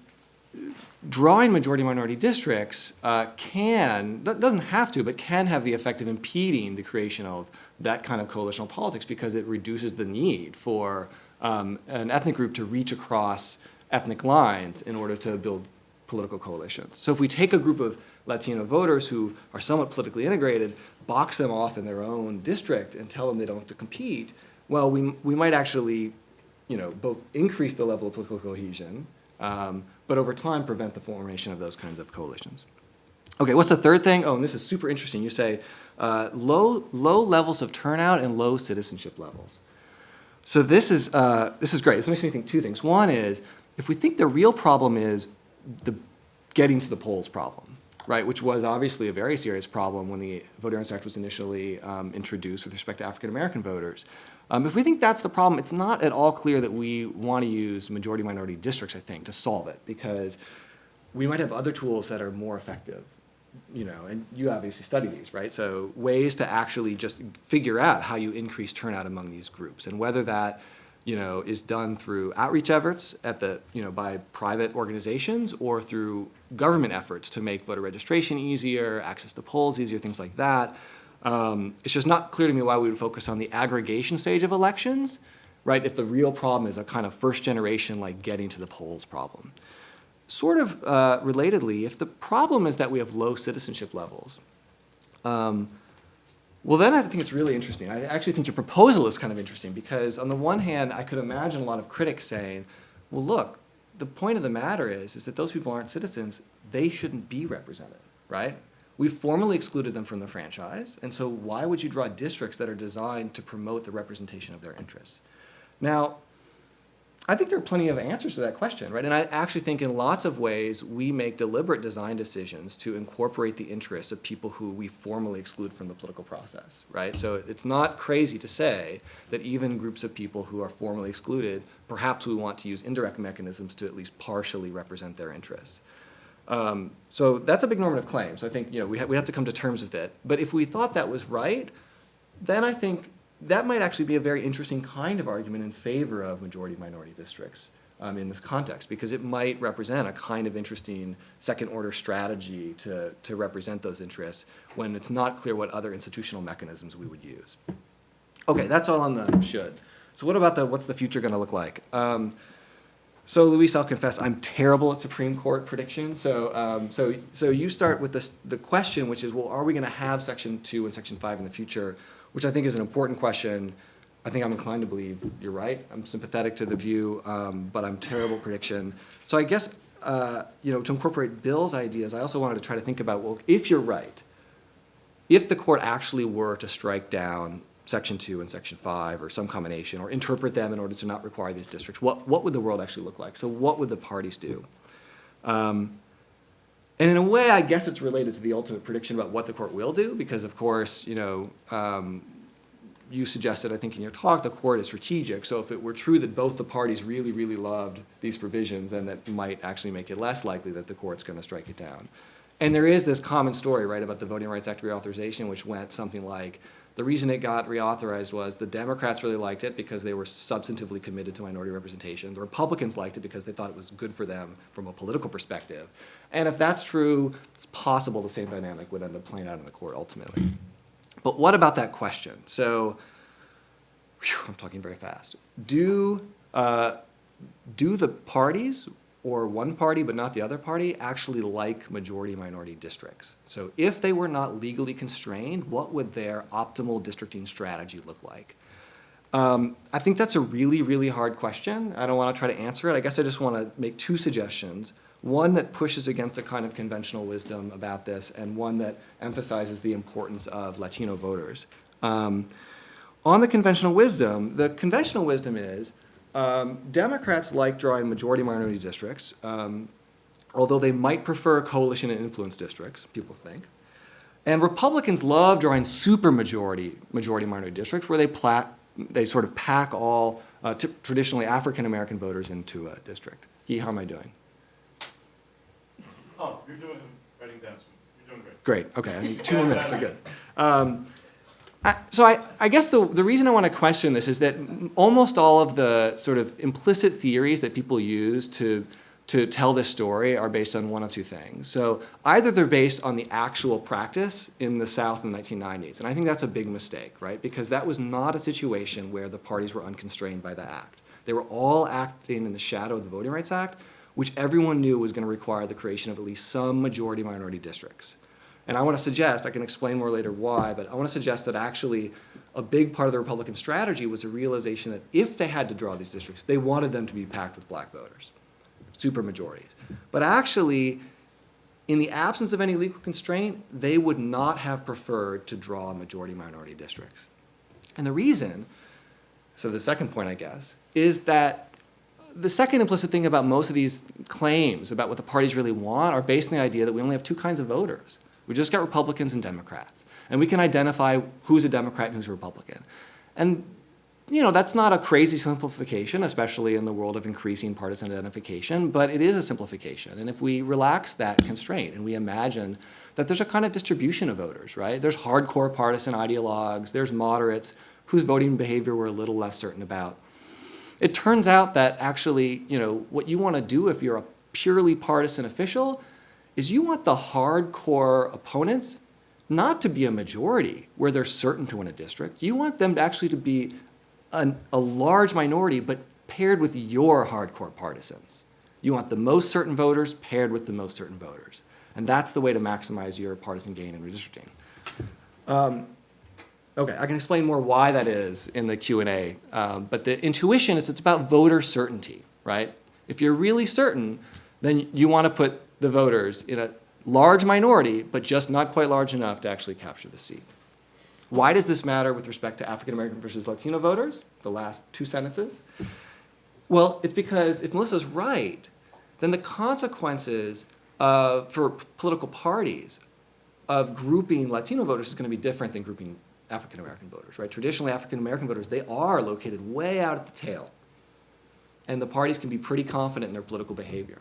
drawing majority-minority districts doesn't have to, but can have the effect of impeding the creation of that kind of coalitional politics because it reduces the need for an ethnic group to reach across ethnic lines in order to build political coalitions. So if we take a group of Latino voters who are somewhat politically integrated, box them off in their own district and tell them they don't have to compete, well, we might actually, both increase the level of political cohesion, but over time prevent the formation of those kinds of coalitions. Okay, what's the third thing? Oh, and this is super interesting. You say low levels of turnout and low citizenship levels. So this is great. This makes me think two things. One is, if we think the real problem is the getting to the polls problem, right, which was obviously a very serious problem when the Voting Rights Act was initially introduced with respect to African American voters. If we think that's the problem, it's not at all clear that we want to use majority-minority districts, I think, to solve it, because we might have other tools that are more effective, and you obviously study these, right? So ways to actually just figure out how you increase turnout among these groups, and whether that, is done through outreach efforts at the, by private organizations or through government efforts to make voter registration easier, access to polls easier, things like that. It's just not clear to me why we would focus on the aggregation stage of elections, right, if the real problem is a kind of first generation, like getting to the polls problem. Sort of relatedly, if the problem is that we have low citizenship levels, well, then I think it's really interesting. I actually think your proposal is kind of interesting because on the one hand, I could imagine a lot of critics saying, well, look, the point of the matter is that those people aren't citizens. They shouldn't be represented, right? We've formally excluded them from the franchise, and so why would you draw districts that are designed to promote the representation of their interests? Now, I think there are plenty of answers to that question, right? And I actually think in lots of ways we make deliberate design decisions to incorporate the interests of people who we formally exclude from the political process, right? So it's not crazy to say that even groups of people who are formally excluded, perhaps we want to use indirect mechanisms to at least partially represent their interests. So that's a big normative claim. So I think we have to come to terms with it. But if we thought that was right, then I think that might actually be a very interesting kind of argument in favor of majority-minority districts in this context, because it might represent a kind of interesting second-order strategy to represent those interests when it's not clear what other institutional mechanisms we would use. Okay, that's all on the should. So what about what's the future going to look like? So Luis, I'll confess, I'm terrible at Supreme Court predictions. So you start with the question, which is, well, are we going to have Section 2 and Section 5 in the future? Which I think is an important question. I think I'm inclined to believe you're right. I'm sympathetic to the view, but I'm terrible at prediction. So I guess, to incorporate Bill's ideas, I also wanted to try to think about, well, if you're right, if the court actually were to strike down Section 2 and Section 5 or some combination, or interpret them in order to not require these districts, what would the world actually look like? So what would the parties do? And in a way, I guess it's related to the ultimate prediction about what the court will do, because of course, you suggested, I think in your talk, the court is strategic. So if it were true that both the parties really, really loved these provisions, then that might actually make it less likely that the court's going to strike it down. And there is this common story, right, about the Voting Rights Act reauthorization, which went something like, the reason it got reauthorized was the Democrats really liked it because they were substantively committed to minority representation. The Republicans liked it because they thought it was good for them from a political perspective. And if that's true, it's possible the same dynamic would end up playing out in the court ultimately. But what about that question? So, I'm talking very fast. Do the parties, or one party but not the other party, actually like majority-minority districts? So if they were not legally constrained, what would their optimal districting strategy look like? I think that's a really, really hard question. I don't want to try to answer it. I guess I just want to make two suggestions. One that pushes against a kind of conventional wisdom about this, and one that emphasizes the importance of Latino voters. On the conventional wisdom is Democrats like drawing majority-minority districts, although they might prefer coalition and influence districts, people think. And Republicans love drawing majority-minority districts where they sort of pack all traditionally African-American voters into a district. Guy, how am I doing? Oh, you're doing, writing down, you're doing great. Great, okay, I need 2 more minutes, are good. So I guess the reason I want to question this is that almost all of the sort of implicit theories that people use to tell this story are based on one of two things. So either they're based on the actual practice in the South in the 1990s, and I think that's a big mistake, right? Because that was not a situation where the parties were unconstrained by the act. They were all acting in the shadow of the Voting Rights Act, which everyone knew was going to require the creation of at least some majority-minority districts. And I want to suggest, I can explain more later why, but I want to suggest that actually a big part of the Republican strategy was a realization that if they had to draw these districts, they wanted them to be packed with black voters, supermajorities. But actually, in the absence of any legal constraint, they would not have preferred to draw majority-minority districts. And the reason, so the second point, I guess, is that the second implicit thing about most of these claims about what the parties really want are based on the idea that we only have two kinds of voters. We just got Republicans and Democrats. And we can identify who's a Democrat and who's a Republican. And you know, that's not a crazy simplification, especially in the world of increasing partisan identification, but it is a simplification. And if we relax that constraint and we imagine that there's a kind of distribution of voters, right? There's hardcore partisan ideologues, there's moderates whose voting behavior we're a little less certain about. It turns out that actually, you know, what you want to do if you're a purely partisan official is you want the hardcore opponents not to be a majority where they're certain to win a district. You want them to actually to be a large minority, but paired with your hardcore partisans. You want the most certain voters paired with the most certain voters. And that's the way to maximize your partisan gain in redistricting. Okay, I can explain more why that is in the Q&A, but the intuition is it's about voter certainty, right? If you're really certain, then you want to put the voters in a large minority, but just not quite large enough to actually capture the seat. Why does this matter with respect to African American versus Latino voters? The last two sentences. Well, it's because if Melissa's right, then the consequences for political parties of grouping Latino voters is going to be different than grouping African American voters, right? Traditionally, African American voters, they are located way out at the tail. And the parties can be pretty confident in their political behavior.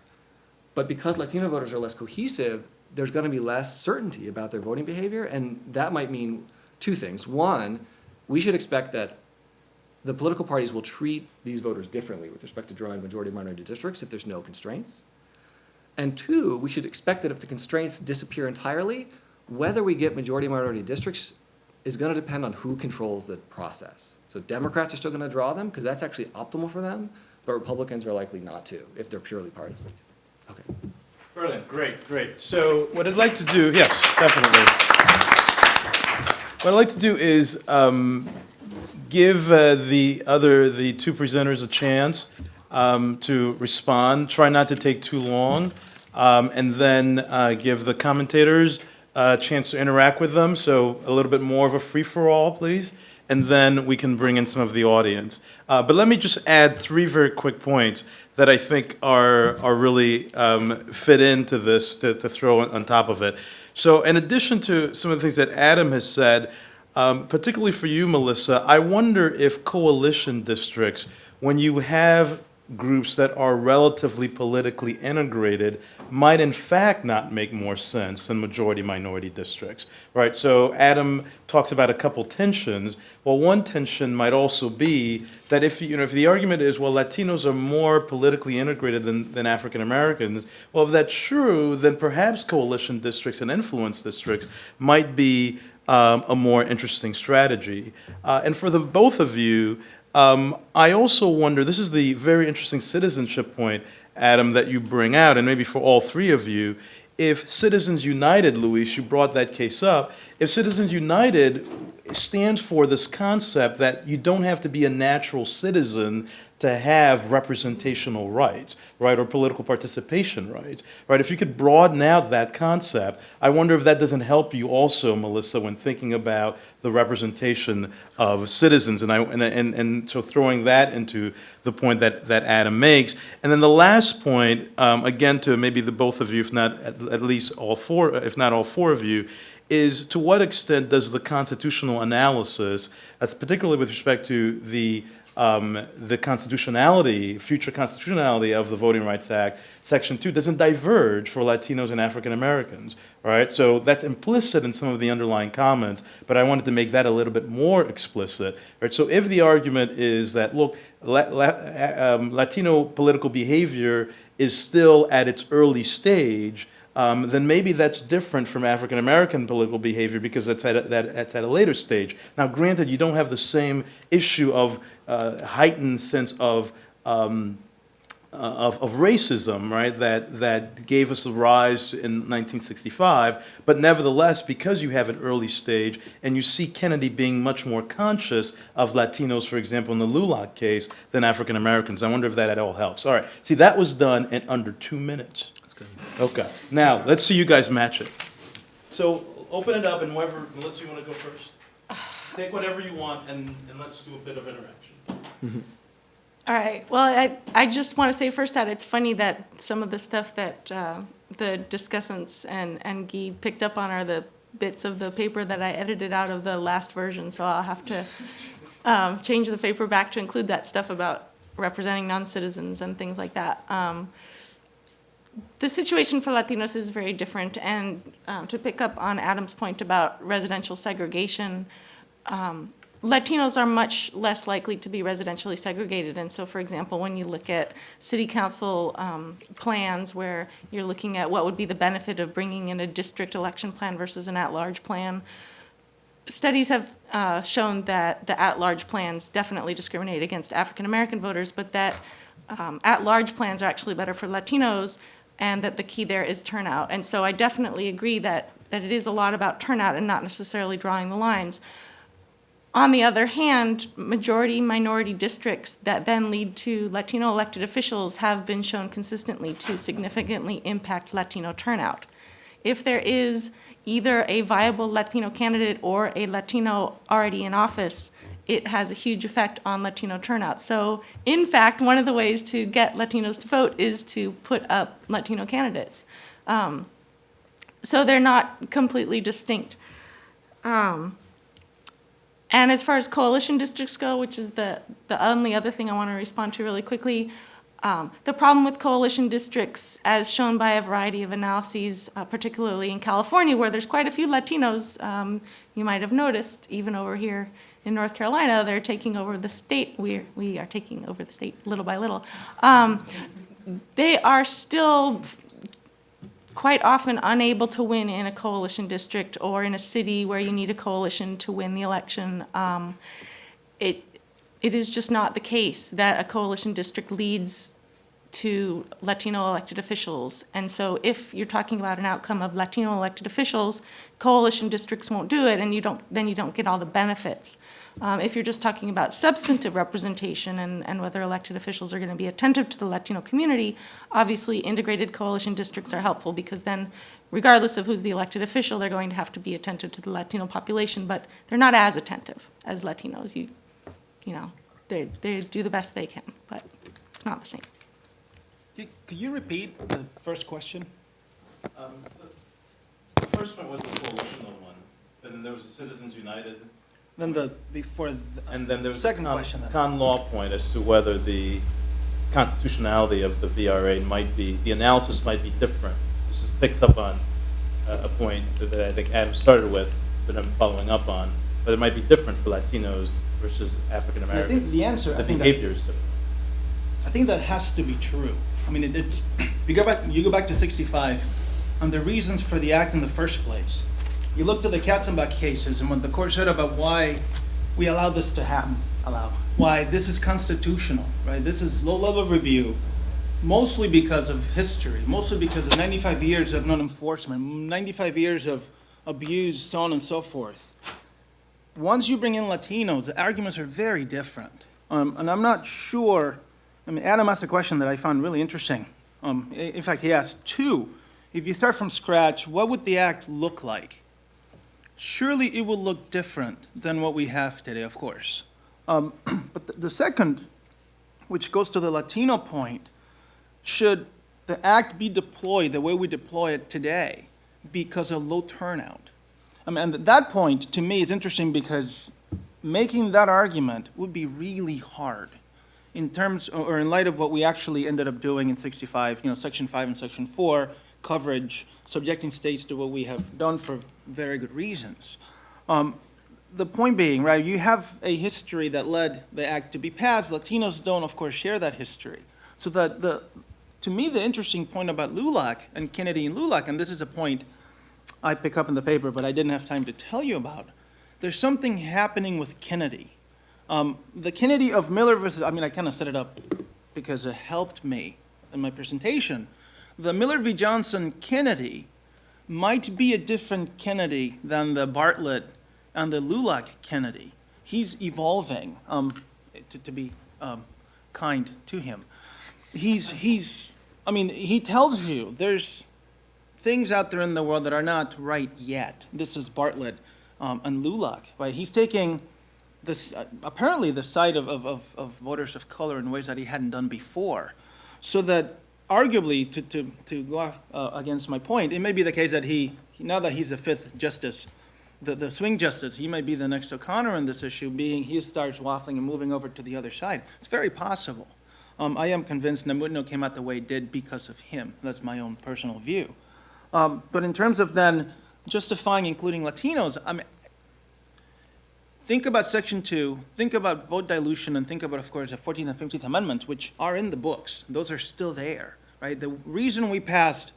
But because Latino voters are less cohesive, there's going to be less certainty about their voting behavior, and that might mean two things. One, we should expect that the political parties will treat these voters differently with respect to drawing majority-minority districts if there's no constraints. And two, we should expect that if the constraints disappear entirely, whether we get majority-minority districts is going to depend on who controls the process. So Democrats are still going to draw them because that's actually optimal for them, but Republicans are likely not to if they're purely partisan. Okay. Brilliant, great. So what I'd like to do, yes, definitely. What I'd like to do is give the two presenters a chance to respond. Try not to take too long, and then give the commentators a chance to interact with them. So a little bit more of a free-for-all, please, and then we can bring in some of the audience. But let me just add three very quick points that I think are really fit into this to throw on top of it. So in addition to some of the things that Adam has said, particularly for you, Melissa, I wonder if coalition districts, when you have groups that are relatively politically integrated, might in fact not make more sense than majority-minority districts, right? So Adam talks about a couple tensions. Well, one tension might also be that if the argument is, well, Latinos are more politically integrated than African Americans, well, if that's true, then perhaps coalition districts and influence districts might be a more interesting strategy. And for the both of you, I also wonder, this is the very interesting citizenship point, Adam, that you bring out, and maybe for all three of you, if Citizens United, Luis, you brought that case up, if Citizens United stands for this concept that you don't have to be a natural citizen to have representational rights, right, or political participation rights, right? If you could broaden out that concept, I wonder if that doesn't help you also, Melissa, when thinking about the representation of citizens, and so throwing that into the point that Adam makes. And then the last point, again, to maybe the both of you, if not at least all four, if not all four of you, is to what extent does the constitutional analysis, that's particularly with respect to the the constitutionality, future constitutionality of the Voting Rights Act, Section 2, doesn't diverge for Latinos and African Americans, right? So that's implicit in some of the underlying comments, but I wanted to make that a little bit more explicit, right? So if the argument is that, look, Latino political behavior is still at its early stage, then maybe that's different from African American political behavior because that's at a later stage. Now, granted, you don't have the same issue of heightened sense of racism, right? That gave us a rise in 1965, but nevertheless, because you have an early stage and you see Kennedy being much more conscious of Latinos, for example, in the Lulac case, than African Americans. I wonder if that at all helps. All right, see, that was done in under 2 minutes. Good. Okay, now let's see you guys match it. So open it up, and whoever, Melissa, you want to go first? Take whatever you want, and let's do a bit of interaction. Mm-hmm. All right. Well, I just want to say first that it's funny that some of the stuff that the discussants and Guy picked up on are the bits of the paper that I edited out of the last version, so I'll have to change the paper back to include that stuff about representing non-citizens and things like that. The situation for Latinos is very different, and to pick up on Adam's point about residential segregation, Latinos are much less likely to be residentially segregated. And so, for example, when you look at city council plans where you're looking at what would be the benefit of bringing in a district election plan versus an at-large plan, studies have shown that the at-large plans definitely discriminate against African-American voters, but that at-large plans are actually better for Latinos, and that the key there is turnout. And so I definitely agree that it is a lot about turnout and not necessarily drawing the lines. On the other hand, majority-minority districts that then lead to Latino elected officials have been shown consistently to significantly impact Latino turnout. If there is either a viable Latino candidate or a Latino already in office, it has a huge effect on Latino turnout. So, in fact, one of the ways to get Latinos to vote is to put up Latino candidates. So they're not completely distinct. And as far as coalition districts go, which is the only other thing I want to respond to really quickly, the problem with coalition districts, as shown by a variety of analyses, particularly in California, where there's quite a few Latinos, you might have noticed, even over here in North Carolina, they're taking over the state. We are taking over the state little by little. They are still quite often unable to win in a coalition district or in a city where you need a coalition to win the election. It is just not the case that a coalition district leads to Latino elected officials. And so if you're talking about an outcome of Latino elected officials, coalition districts won't do it, and then you don't get all the benefits. If you're just talking about substantive representation and whether elected officials are going to be attentive to the Latino community, obviously integrated coalition districts are helpful because then, regardless of who's the elected official, they're going to have to be attentive to the Latino population, but they're not as attentive as Latinos. You know, they do the best they can, but it's not the same. Could you repeat the first question? The first one was the coalitional one, and then there was the Citizens United. Then And then there was second a question. con law point as to whether the constitutionality of the VRA might be, the analysis might be different. This picks up on a point that I think Adam started with, that I'm following up on, but it might be different for Latinos versus African Americans. I think the answer, The behavior is different. I think that has to be true. I mean, it's you go back to 65, and the reasons for the act in the first place. You looked at the Katzenbach cases and what the court said about why we allow this to happen, why this is constitutional, right? This is low-level review, mostly because of history, mostly because of 95 years of non-enforcement, 95 years of abuse, so on and so forth. Once you bring in Latinos, the arguments are very different. And I'm not sure, I mean, Adam asked a question that I found really interesting. In fact, he asked two. If you start from scratch, what would the act look like? Surely it will look different than what we have today, of course. But the second, which goes to the Latino point, should the act be deployed the way we deploy it today because of low turnout? I mean, and that point, to me, is interesting because making that argument would be really hard in terms, or in light of what we actually ended up doing in 65, Section 5 and Section 4 coverage, subjecting states to what we have done for very good reasons. The point being, right, you have a history that led the act to be passed. Latinos don't, of course, share that history. So that to me, the interesting point about LULAC and Kennedy and LULAC, and this is a point I pick up in the paper, but I didn't have time to tell you about, there's something happening with Kennedy. The Kennedy of Miller versus, I kind of set it up because it helped me in my presentation. The Miller v. Johnson Kennedy might be a different Kennedy than the Bartlett and the LULAC Kennedy. He's evolving, to be kind to him. He tells you there's things out there in the world that are not right yet. This is Bartlett and LULAC, right? He's taking this, apparently the side of voters of color in ways that he hadn't done before. So that arguably, to go off against my point, it may be the case that now that he's the fifth justice, the swing justice, he might be the next O'Connor in this issue, being he starts waffling and moving over to the other side. It's very possible. I am convinced Namudno came out the way it did because of him. That's my own personal view. But in terms of then justifying including Latinos, think about Section 2, think about vote dilution, and think about, of course, the 14th and 15th Amendments, which are in the books. Those are still there, right? The reason we passed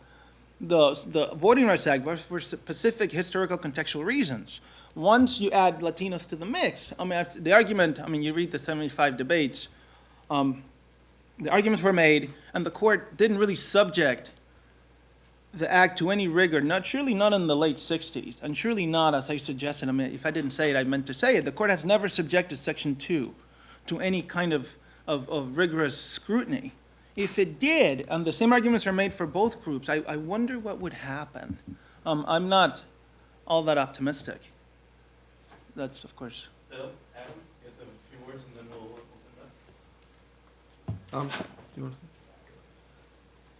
the Voting Rights Act was for specific historical contextual reasons. Once you add Latinos to the mix, the argument, you read the 75 debates, the arguments were made, and the court didn't really subject the act to any rigor, surely not in the late 60s, and surely not, as I suggested, if I didn't say it, I meant to say it. The court has never subjected Section 2 to any kind of rigorous scrutiny. If it did, and the same arguments are made for both groups, I wonder what would happen. I'm not all that optimistic. That's, of course. Bill, Adam, you have a few words, and then we'll open that. You want to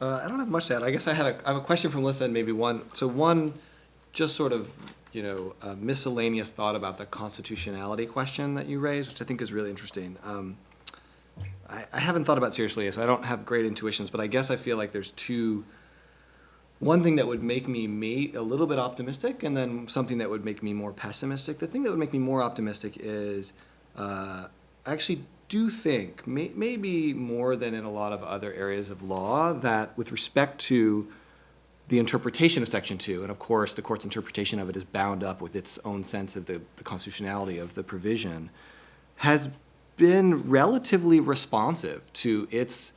I don't have much to add. I guess I have a question from Melissa and maybe one. So one, just sort of, miscellaneous thought about the constitutionality question that you raised, which I think is really interesting. I haven't thought about it seriously, so I don't have great intuitions, but I guess I feel like there's one thing that would make me a little bit optimistic, and then something that would make me more pessimistic. The thing that would make me more optimistic is I actually do think, maybe more than in a lot of other areas of law, that with respect to the interpretation of Section 2, and of course the court's interpretation of it is bound up with its own sense of the constitutionality of the provision, has been relatively responsive to its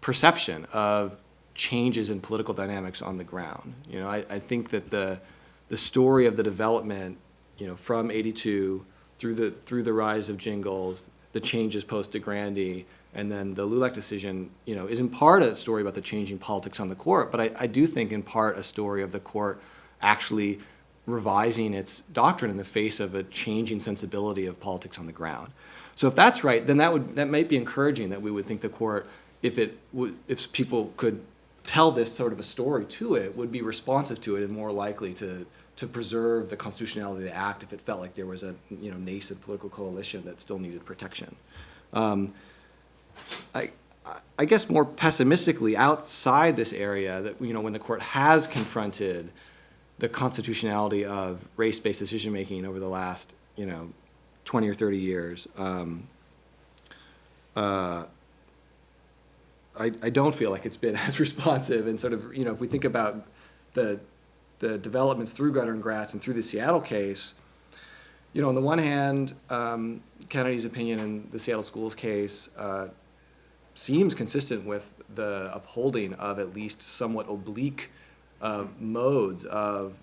perception of changes in political dynamics on the ground. I think that the story of the development, from '82 through the rise of jingles, the changes post DeGrande, and then the LULAC decision, is in part a story about the changing politics on the court, but I do think in part a story of the court actually revising its doctrine in the face of a changing sensibility of politics on the ground. So if that's right, then that might be encouraging, that we would think the court, if people could tell this sort of a story to it, would be responsive to it and more likely to preserve the constitutionality of the act if it felt like there was a nascent political coalition that still needed protection. I guess more pessimistically, outside this area, that when the court has confronted the constitutionality of race-based decision-making over the last 20 or 30 years, I don't feel like it's been as responsive. And sort of, if we think about the developments through Gutter and Gratz and through the Seattle case, on the one hand, Kennedy's opinion in the Seattle schools case seems consistent with the upholding of at least somewhat oblique modes of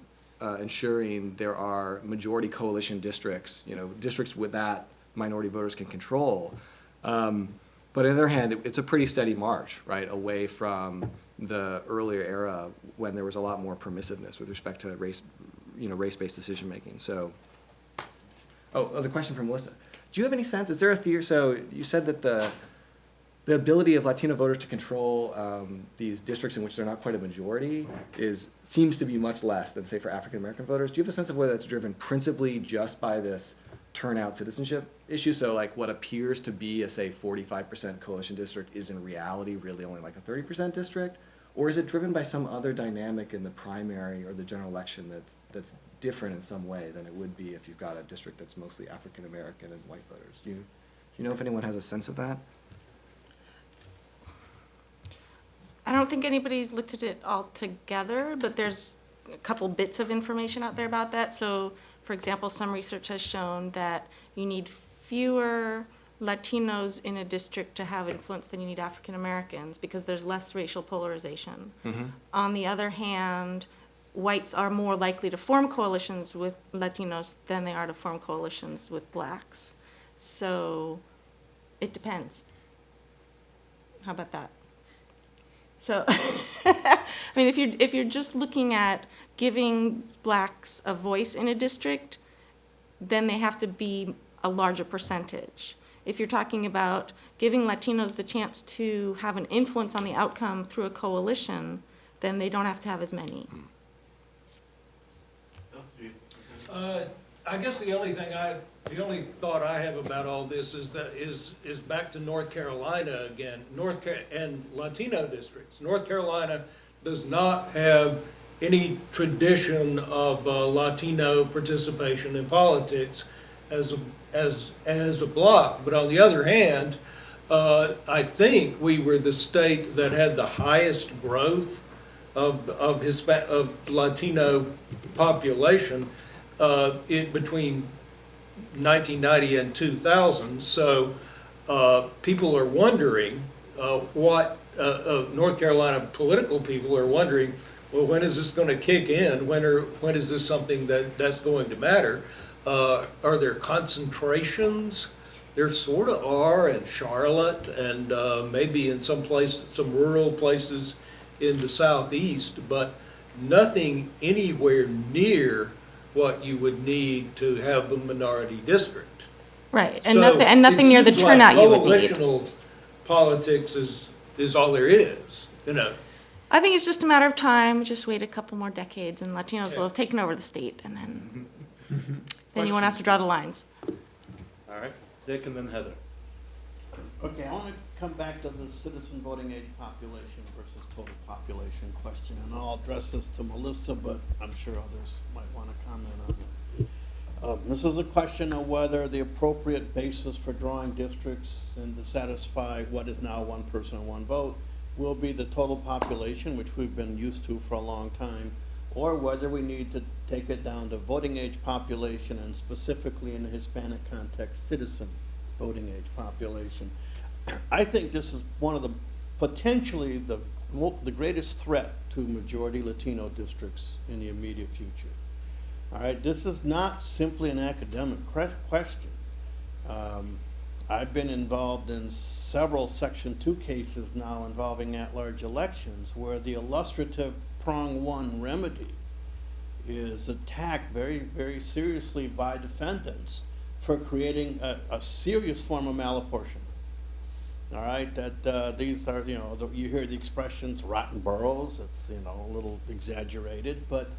ensuring there are majority coalition districts, districts with that minority voters can control. But on the other hand, it's a pretty steady march, right, away from the earlier era when there was a lot more permissiveness with respect to race-based decision making. So, the question from Melissa: do you have any sense? Is there a theory? So you said that the ability of Latino voters to control these districts in which they're not quite a majority seems to be much less than, say, for African American voters. Do you have a sense of whether that's driven principally just by this turnout citizenship issue? So like what appears to be a, say, 45% coalition district is in reality really only like a 30% district? Or is it driven by some other dynamic in the primary or the general election that's different in some way than it would be if you've got a district that's mostly African American and white voters? Do you know if anyone has a sense of that? I don't think anybody's looked at it all together, but there's a couple bits of information out there about that. So, for example, some research has shown that you need fewer Latinos in a district to have influence than you need African Americans because there's less racial polarization. Mm-hmm. On the other hand, whites are more likely to form coalitions with Latinos than they are to form coalitions with blacks. So it depends. How about that? So, I mean, if you're just looking at giving blacks a voice in a district, then they have to be a larger percentage. If you're talking about giving Latinos the chance to have an influence on the outcome through a coalition, then they don't have to have as many. I guess the only thought I have about all this is back to North Carolina again. And Latino districts. North Carolina does not have any tradition of Latino participation in politics as a bloc. But on the other hand, I think we were the state that had the highest growth of Latino population in between 1990 and 2000. So people are wondering North Carolina political people are wondering, well, when is this going to kick in? When is this something that's going to matter? Are there concentrations? There sort of are in Charlotte and maybe in some rural places in the southeast, but nothing anywhere near what you would need to have a minority district. Right, and nothing near the turnout you would need. Coalitional politics is all there is, you know. I think it's just a matter of time. Just wait a couple more decades, and Latinos will have taken over the state, and then you won't have to draw the lines. All right, Dick and then Heather. Okay, I want to come back to the citizen voting age population versus total population question, and I'll address this to Melissa, but I'm sure others might want to comment on it. This is a question of whether the appropriate basis for drawing districts and to satisfy what is now one person and one vote will be the total population, which we've been used to for a long time, or whether we need to take it down to voting age population, and specifically in the Hispanic context, citizen voting age population. I think this is one of the potentially the greatest threat to majority Latino districts in the immediate future. All right, this is not simply an academic question. I've been involved in several Section 2 cases now involving at-large elections where the illustrative prong 1 remedy is attacked very, very seriously by defendants for creating a serious form of malapportionment. All right, that these are, you know, you hear the expressions rotten boroughs. It's, you know, a little exaggerated, but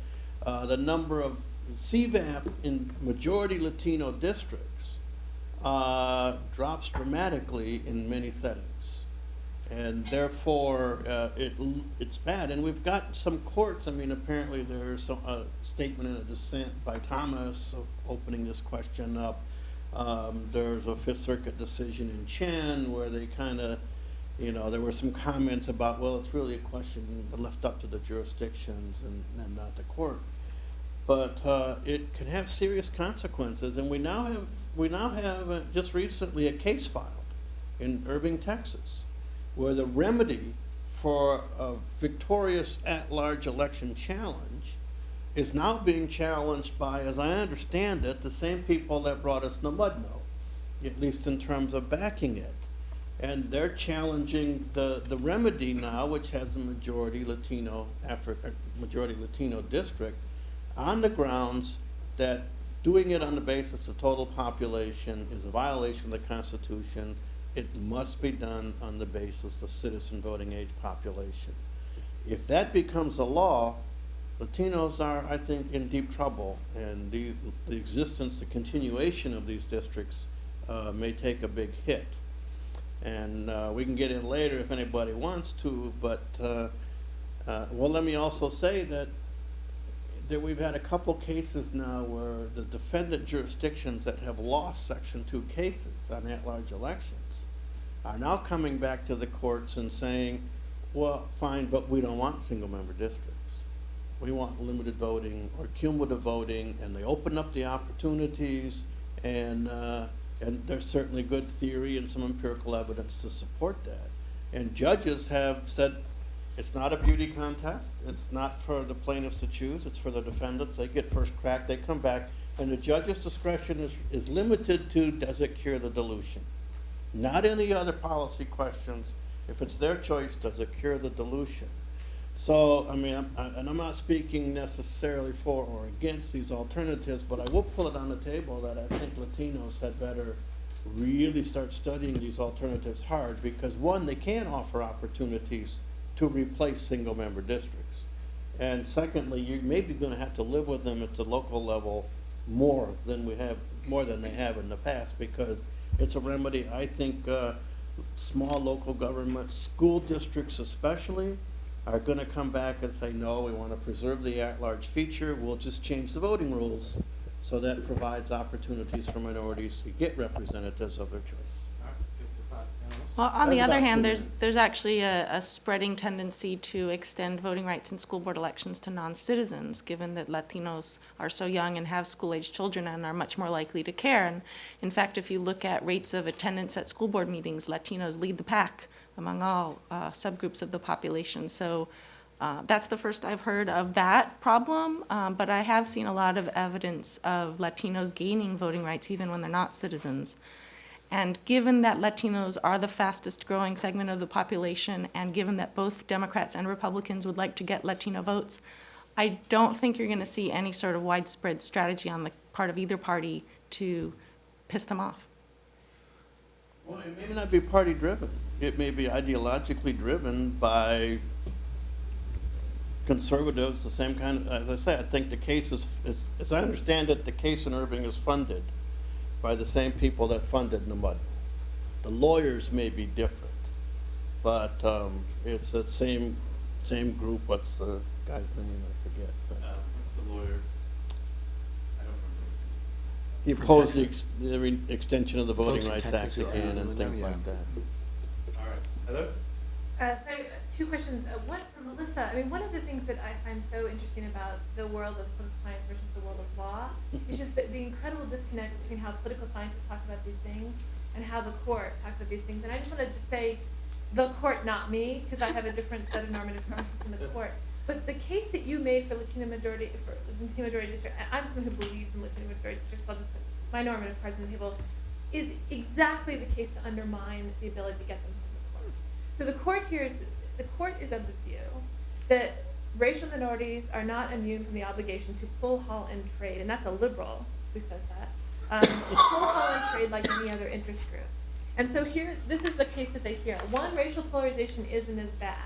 the number of CVAP in majority Latino districts drops dramatically in many settings, and therefore it's bad. And we've got some courts. I mean, apparently there's a statement in a dissent by Thomas opening this question up. There's a Fifth Circuit decision in Chen where they kind of, you know, there were some comments about, well, it's really a question left up to the jurisdictions and not the court. But it can have serious consequences, and we now have just recently a case filed in Irving, Texas, where the remedy for a victorious at-large election challenge is now being challenged by, as I understand it, the same people that brought us the Mudno, at least in terms of backing it. And they're challenging the remedy now, which has a majority Latino district, on the grounds that doing it on the basis of total population is a violation of the Constitution it must be done on the basis of citizen voting age population. If that becomes a law, Latinos are, I think, in deep trouble, and the existence, the continuation of these districts may take a big hit. And we can get in later if anybody wants to, but well, let me also say that we've had a couple cases now where the defendant jurisdictions that have lost Section 2 cases on at-large elections are now coming back to the courts and saying, well, fine, but we don't want single-member districts. We want limited voting or cumulative voting, and they open up the opportunities, and there's certainly good theory and some empirical evidence to support that. And judges have said it's not a beauty contest. It's not for the plaintiffs to choose. It's for the defendants. They get first crack. They come back. And the judge's discretion is limited to, does it cure the dilution? Not any other policy questions. If it's their choice, does it cure the dilution? So, I mean, I'm not speaking necessarily for or against these alternatives, but I will put it on the table that I think Latinos had better really start studying these alternatives hard, because one, they can offer opportunities to replace single-member districts. And secondly, you may be going to have to live with them at the local level more than they have in the past, because it's a remedy. I think small local governments, school districts especially, are going to come back and say, no, we want to preserve the at-large feature. We'll just change the voting rules so that provides opportunities for minorities to get representatives of their choice. Well, on the That's other about hand, 2 there's actually a spreading tendency to extend voting rights in school board elections to non-citizens, given that Latinos are so young and have school-age children and are much more likely to care. And in fact, if you look at rates of attendance at school board meetings, Latinos lead the pack among all subgroups of the population. So that's the first I've heard of that problem, but I have seen a lot of evidence of Latinos gaining voting rights even when they're not citizens. And given that Latinos are the fastest growing segment of the population, and given that both Democrats and Republicans would like to get Latino votes, I don't think you're going to see any sort of widespread strategy on the part of either party to piss them off. Well, it may not be party-driven. It may be ideologically driven by conservatives, the same kind of, as I say, I think the case is, as I understand it, the case in Irving is funded by the same people that funded Namud. The lawyers may be different, but it's the same group. What's the guy's name? I forget. What's the lawyer? I don't remember. He opposed the extension of the Voting Folks in Rights Texas Act are again and on things them, like that. All right. Heather? So two questions. One for Melissa. I mean, one of the things that I find so interesting about the world of political science versus the world of law is just the incredible disconnect between how political scientists talk about these things and how the court talks about these things. And I just want to just say, the court, not me, because I have a different set of normative premises in the court. But the case that you made for Latino majority district, and I'm someone who believes in Latino majority districts, so I'll just put my normative cards on the table, is exactly the case to undermine the ability to get them from the court. So the court is of the view that racial minorities are not immune from the obligation to pull, haul, and trade, and that's a liberal who says that. Pull, haul, and trade like any other interest group. And so here, this is the case that they hear. One, racial polarization isn't as bad.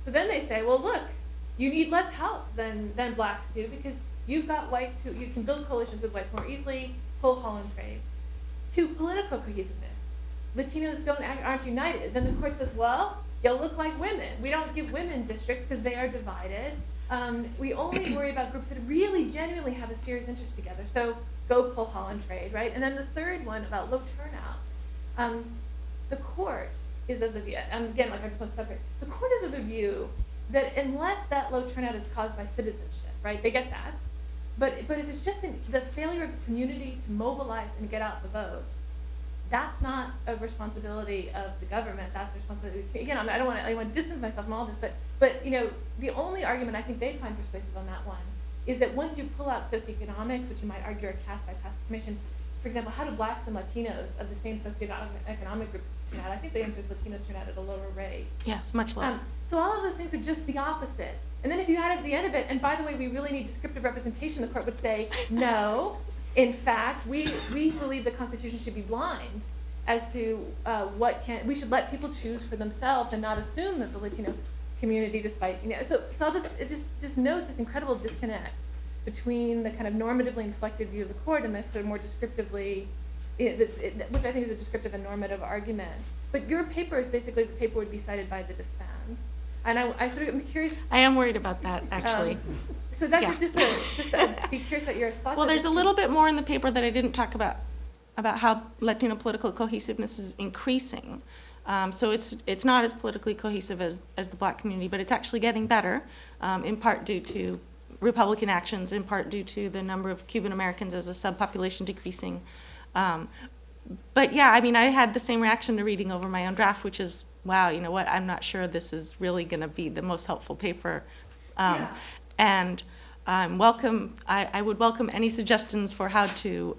So then they say, well, look, you need less help than blacks do, because you've got whites who, you can build coalitions with whites more easily, pull, haul, and trade. Two, political cohesiveness. Latinos aren't united. Then the court says, well, you'll look like women. We don't give women districts because they are divided. We only worry about groups that really genuinely have a serious interest together. So go pull, haul, and trade, right? And then the third one about low turnout. The court is of the view, and again, like I just want to separate, the court is of the view that unless that low turnout is caused by citizenship, right? They get that. But if it's just the failure of the community to mobilize and get out the vote, that's not a responsibility of the government. That's the responsibility. Again, I don't want to distance myself from all this, but you know, the only argument I think they'd find persuasive on that one is that once you pull out socioeconomics, which you might argue are cast by past discrimination, for example, how do blacks and Latinos of the same socioeconomic groups turn out? I think the answer is Latinos turn out at a lower rate. Yes, much lower. So all of those things are just the opposite. And then if you add at the end of it, and by the way, we really need descriptive representation, the court would say, no, in fact, we believe the Constitution should be blind. as to we should let people choose for themselves and not assume that the Latino community, despite, so I'll just note this incredible disconnect between the kind of normatively inflected view of the court and the more descriptively, which I think is a descriptive and normative argument. But your paper is basically the paper would be cited by the defense. And I sort of am curious. I am worried about that, actually. So that's Yeah. I'd be curious about your thoughts. Well, there's a little bit more in the paper that I didn't talk about how Latino political cohesiveness is increasing. So it's not as politically cohesive as the Black community, but it's actually getting better, in part due to Republican actions, in part due to the number of Cuban Americans as a subpopulation decreasing. But yeah, I mean, I had the same reaction to reading over my own draft, which is, wow, you know what, I'm not sure this is really going to be the most helpful paper. And I would welcome any suggestions for how to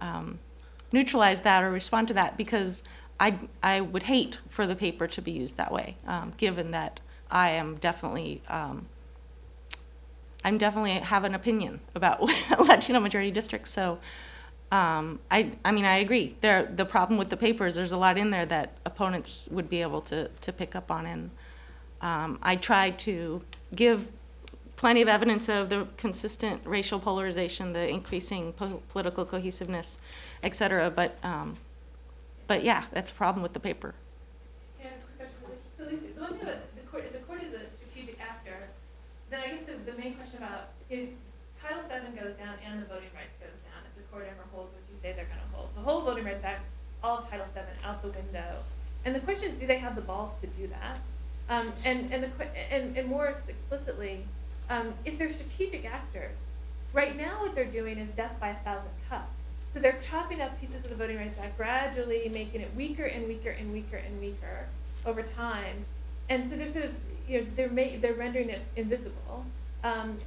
neutralize that or respond to that, because I would hate for the paper to be used that way, given that I am definitely have an opinion about Latino majority districts. So I mean, I agree. The problem with the paper is there's a lot in there that opponents would be able to pick up on, and I tried to give plenty of evidence of the consistent racial polarization, the increasing political cohesiveness, et cetera. But yeah, that's a problem with the paper. Yeah, quick question for Lisa. So Lisa, the one thing about if the court is a strategic actor, then I guess the main question about if Title VII goes down and the voting rights goes down, if the court ever holds what you say they're going to hold, the whole Voting Rights Act, all of Title VII out the window. And the question is, do they have the balls to do that? And more explicitly, if they're strategic actors, right now what they're doing is death by 1,000 cuts. So they're chopping up pieces of the Voting Rights Act, gradually making it weaker and weaker and weaker and weaker over time. And so they're sort of, they're rendering it invisible.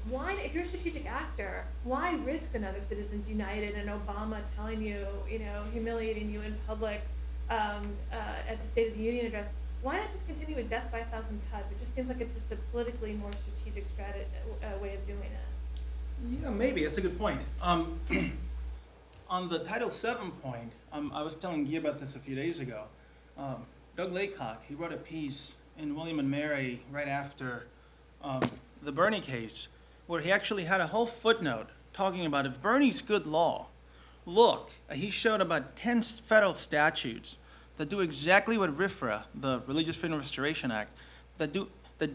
Why, if you're a strategic actor, why risk another Citizens United and Obama telling you, humiliating you in public at the State of the Union address? Why not just continue with death by 1,000 cuts? It just seems like it's just a politically more strategic way of doing it. Yeah, maybe. That's a good point. On the Title VII point, I was telling Guy about this a few days ago. Doug Laycock, he wrote a piece in William and Mary right after the Bernie case, where he actually had a whole footnote talking about if Bernie's good law, look, he showed about 10 federal statutes that do exactly what RFRA, the Religious Freedom Restoration Act, that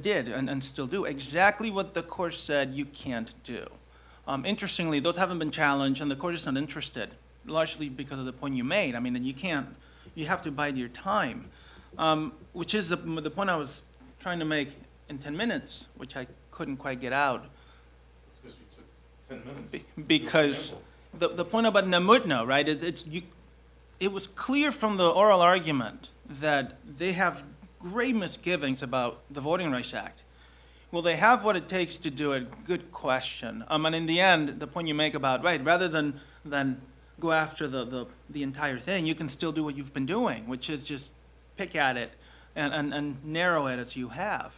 did and still do exactly what the court said you can't do. Interestingly, those haven't been challenged, and the court is not interested, largely because of the point you made. I mean, you have to bide your time, which is the point I was trying to make in 10 minutes, which I couldn't quite get out. It's because you took 10 minutes. Because the point about Namudno, right, it was clear from the oral argument that they have great misgivings about the Voting Rights Act. Will they have what it takes to do it? Good question. And in the end, the point you make about, right, rather than go after the entire thing, you can still do what you've been doing, which is just pick at it and narrow it as you have.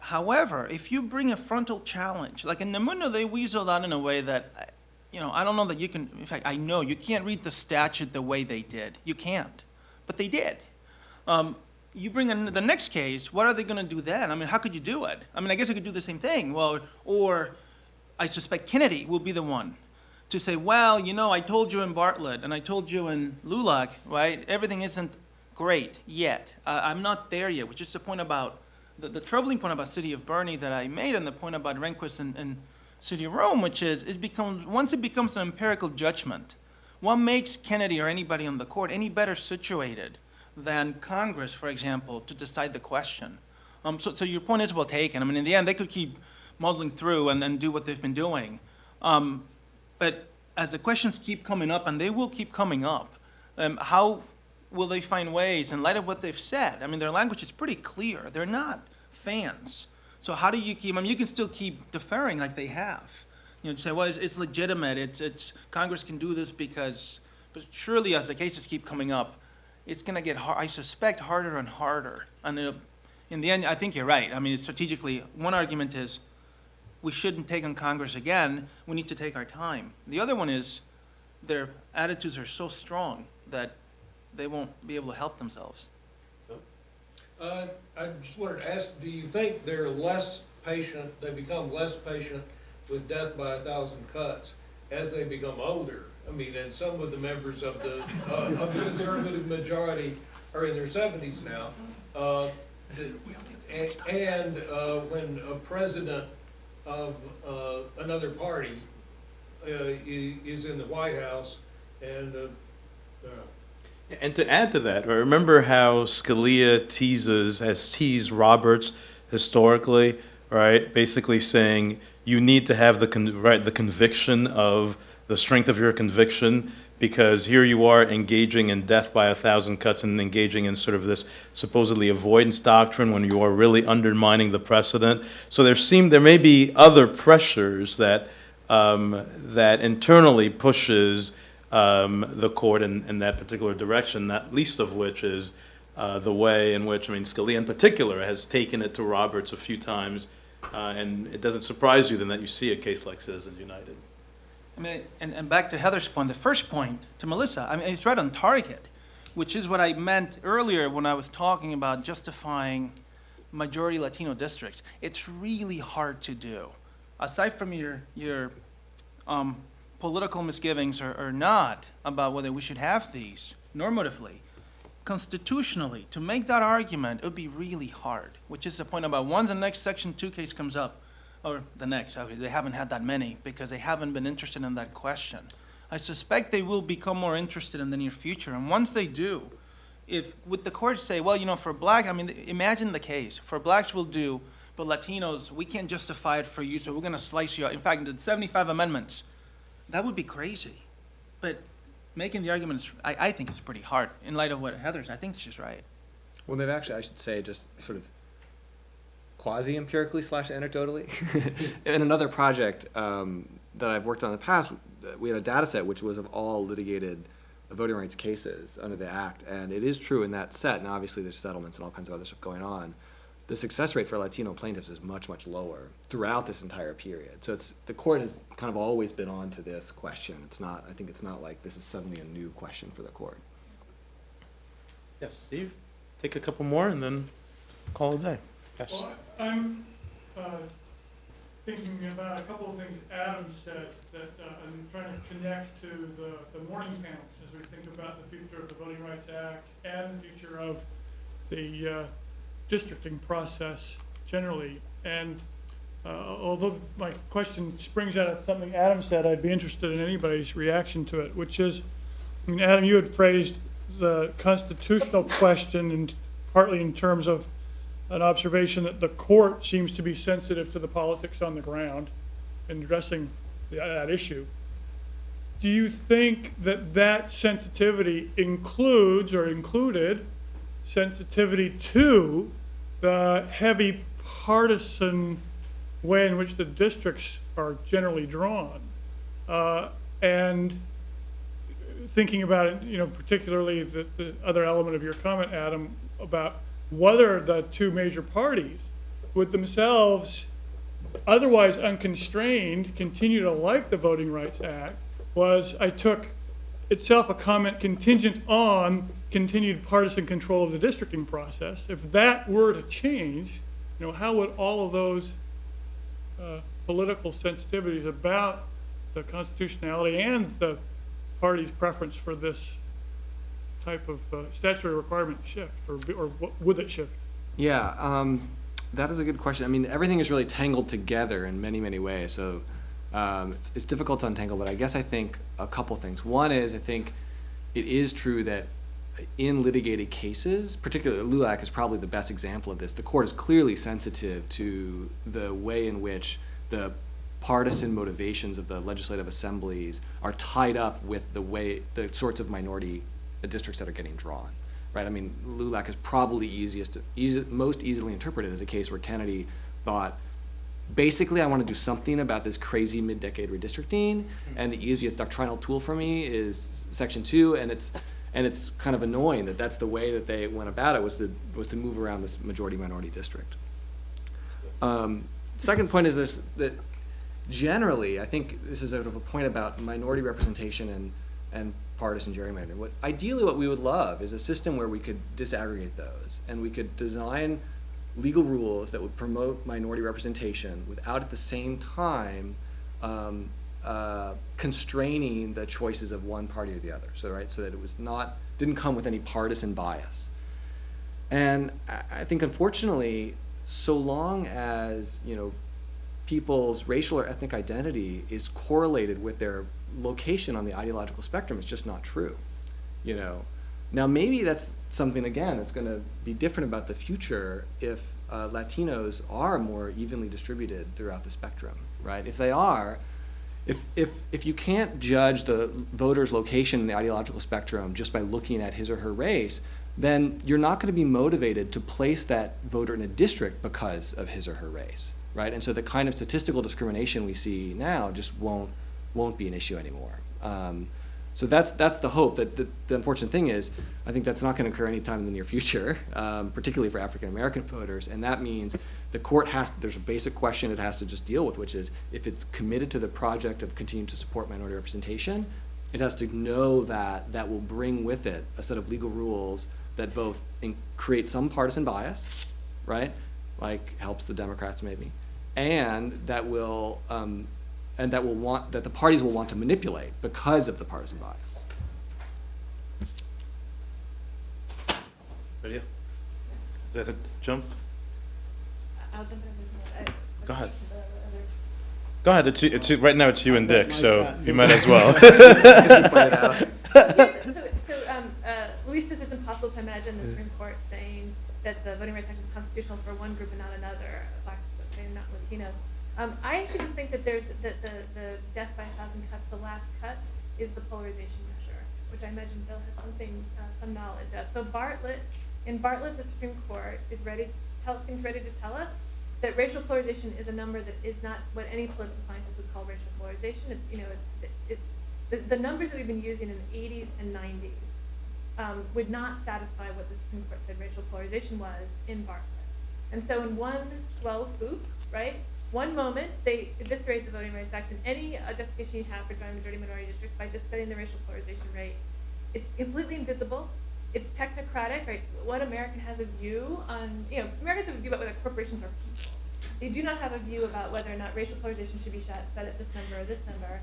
However, if you bring a frontal challenge, like in Namudno, they weaseled out in a way that, I don't know that you can, in fact, I know you can't read the statute the way they did. You can't. But they did. You bring in the next case, what are they going to do then? I mean, how could you do it? I mean, I guess you could do the same thing. Well, or I suspect Kennedy will be the one to say, well, I told you in Bartlett and I told you in Lulac, right? Everything isn't great yet. I'm not there yet, which is the point about, the troubling point about City of Bernie that I made, and the point about Rehnquist and City of Rome, which is once it becomes an empirical judgment, what makes Kennedy or anybody on the court any better situated than Congress, for example, to decide the question? So your point is well taken. I mean, in the end, they could keep muddling through and do what they've been doing. But as the questions keep coming up, and they will keep coming up, how will they find ways, in light of what they've said? I mean, their language is pretty clear. They're not fans. So how do you keep, you can still keep deferring like they have. To say, well, it's legitimate. It's Congress can do this because, but surely as the cases keep coming up, it's going to get, I suspect, harder and harder. And in the end, I think you're right. I mean, strategically, one argument is we shouldn't take on Congress again. We need to take our time. The other one is their attitudes are so strong that they won't be able to help themselves. I just wanted to ask, do you think they're less patient, they become less patient with death by 1,000 cuts as they become older? I mean, and some of the members of the conservative majority are in their 70s now. And when a president of another party is in the White House and And to add to that, remember how Scalia has teased Roberts historically, right? Basically saying you need to have the conviction of the strength of your conviction, because here you are engaging in death by 1,000 cuts and engaging in sort of this supposedly avoidance doctrine when you are really undermining the precedent. So there may be other pressures that that internally pushes the court in that particular direction, not least of which is the way in which, Scalia in particular has taken it to Roberts a few times, and it doesn't surprise you then that you see a case like Citizens United. And back to Heather's point, the first point to Melissa, it's right on target, which is what I meant earlier when I was talking about justifying majority Latino districts. It's really hard to do. Aside from your political misgivings or not about whether we should have these normatively, constitutionally, to make that argument, it would be really hard, which is the point about once the next Section 2 case comes up, or the next, they haven't had that many because they haven't been interested in that question. I suspect they will become more interested in the near future, and once they do, if would the court say, well, for black, imagine the case, for blacks we'll do, but Latinos, we can't justify it for you, so we're going to slice you out. In fact, the 75 amendments, that would be crazy. But making the argument, I think it's pretty hard in light of what Heather's, I think she's right. Well, they've actually, I should say, just sort of quasi-empirically / anecdotally. In another project that I've worked on in the past, we had a data set which was of all litigated voting rights cases under the Act, and it is true in that set, and obviously there's settlements and all kinds of other stuff going on, the success rate for Latino plaintiffs is much, much lower throughout this entire period. So the court has kind of always been on to this question. I think it's not like this is suddenly a new question for the court. Yes, Steve, take a couple more and then call it a day. Yes. Well, I'm thinking about a couple of things Adam said that I'm trying to connect to the morning panels as we think about the future of the Voting Rights Act and the future of the districting process generally. And although my question springs out of something Adam said, I'd be interested in anybody's reaction to it, which is, Adam, you had phrased the constitutional question partly in terms of an observation that the court seems to be sensitive to the politics on the ground in addressing that issue. Do you think that sensitivity includes or included sensitivity to the heavy partisan way in which the districts are generally drawn? And thinking about it, particularly the other element of your comment, Adam, about whether the two major parties would themselves, otherwise unconstrained, continue to like the Voting Rights Act, I took itself a comment contingent on continued partisan control of the districting process. If that were to change, how would all of those political sensitivities about the constitutionality and the party's preference for this type of statutory requirement shift, or would it shift? Yeah, that is a good question. Everything is really tangled together in many, many ways. So it's difficult to untangle, but I guess I think a couple things. One is I think it is true that in litigated cases, particularly LULAC is probably the best example of this, the court is clearly sensitive to the way in which the partisan motivations of the legislative assemblies are tied up with the sorts of minority districts that are getting drawn, right? LULAC is probably most easily interpreted as a case where Kennedy thought, basically, I want to do something about this crazy mid-decade redistricting, and the easiest doctrinal tool for me is Section 2, and it's kind of annoying that that's the way that they went about it, was to move around this majority-minority district. Second point is this, that generally, I think this is sort of a point about minority representation and partisan gerrymandering. Ideally, what we would love is a system where we could disaggregate those, and we could design legal rules that would promote minority representation without at the same time constraining the choices of one party or the other. So that it was didn't come with any partisan bias. And I think, unfortunately, so long as, people's racial or ethnic identity is correlated with their location on the ideological spectrum, it's just not true, Now, maybe that's something, again, that's going to be different about the future if Latinos are more evenly distributed throughout the spectrum, right? If they are, if you can't judge the voter's location in the ideological spectrum just by looking at his or her race, then you're not going to be motivated to place that voter in a district because of his or her race, right? And so the kind of statistical discrimination we see now just won't be an issue anymore. So that's the hope. That the unfortunate thing is, I think that's not going to occur anytime in the near future, particularly for African American voters. And that means the court there's a basic question it has to just deal with, which is if it's committed to the project of continuing to support minority representation, it has to know that that will bring with it a set of legal rules that both create some partisan bias, right? Like helps the Democrats maybe, and that the parties will want to manipulate because of the partisan bias. Ready? Is that a jump? I'll jump in. Go ahead. Go ahead. It's right now. It's you and Dick, so you might as well. Luis says it's impossible to imagine the Supreme Court saying that the Voting Rights Act is constitutional for one group and not another, blacks, but saying not Latinos. I actually just think that there's the death by 1,000 cuts, the last cut, is the polarization measure, which I imagine Bill has some knowledge of. So in Bartlett, the Supreme Court is seems ready to tell us that racial polarization is a number that is not what any political scientist would call racial polarization. It's the numbers that we've been using in the 80s and 90s would not satisfy what the Supreme Court said racial polarization was in Bartlett. And so in one swell swoop, right, one moment they eviscerate the Voting Rights Act and any justification you have for drawing majority-minority districts by just setting the racial polarization rate. It's completely invisible. It's technocratic, right? What American has a view on, Americans have a view about whether corporations are people. They do not have a view about whether or not racial polarization should be set at this number or this number.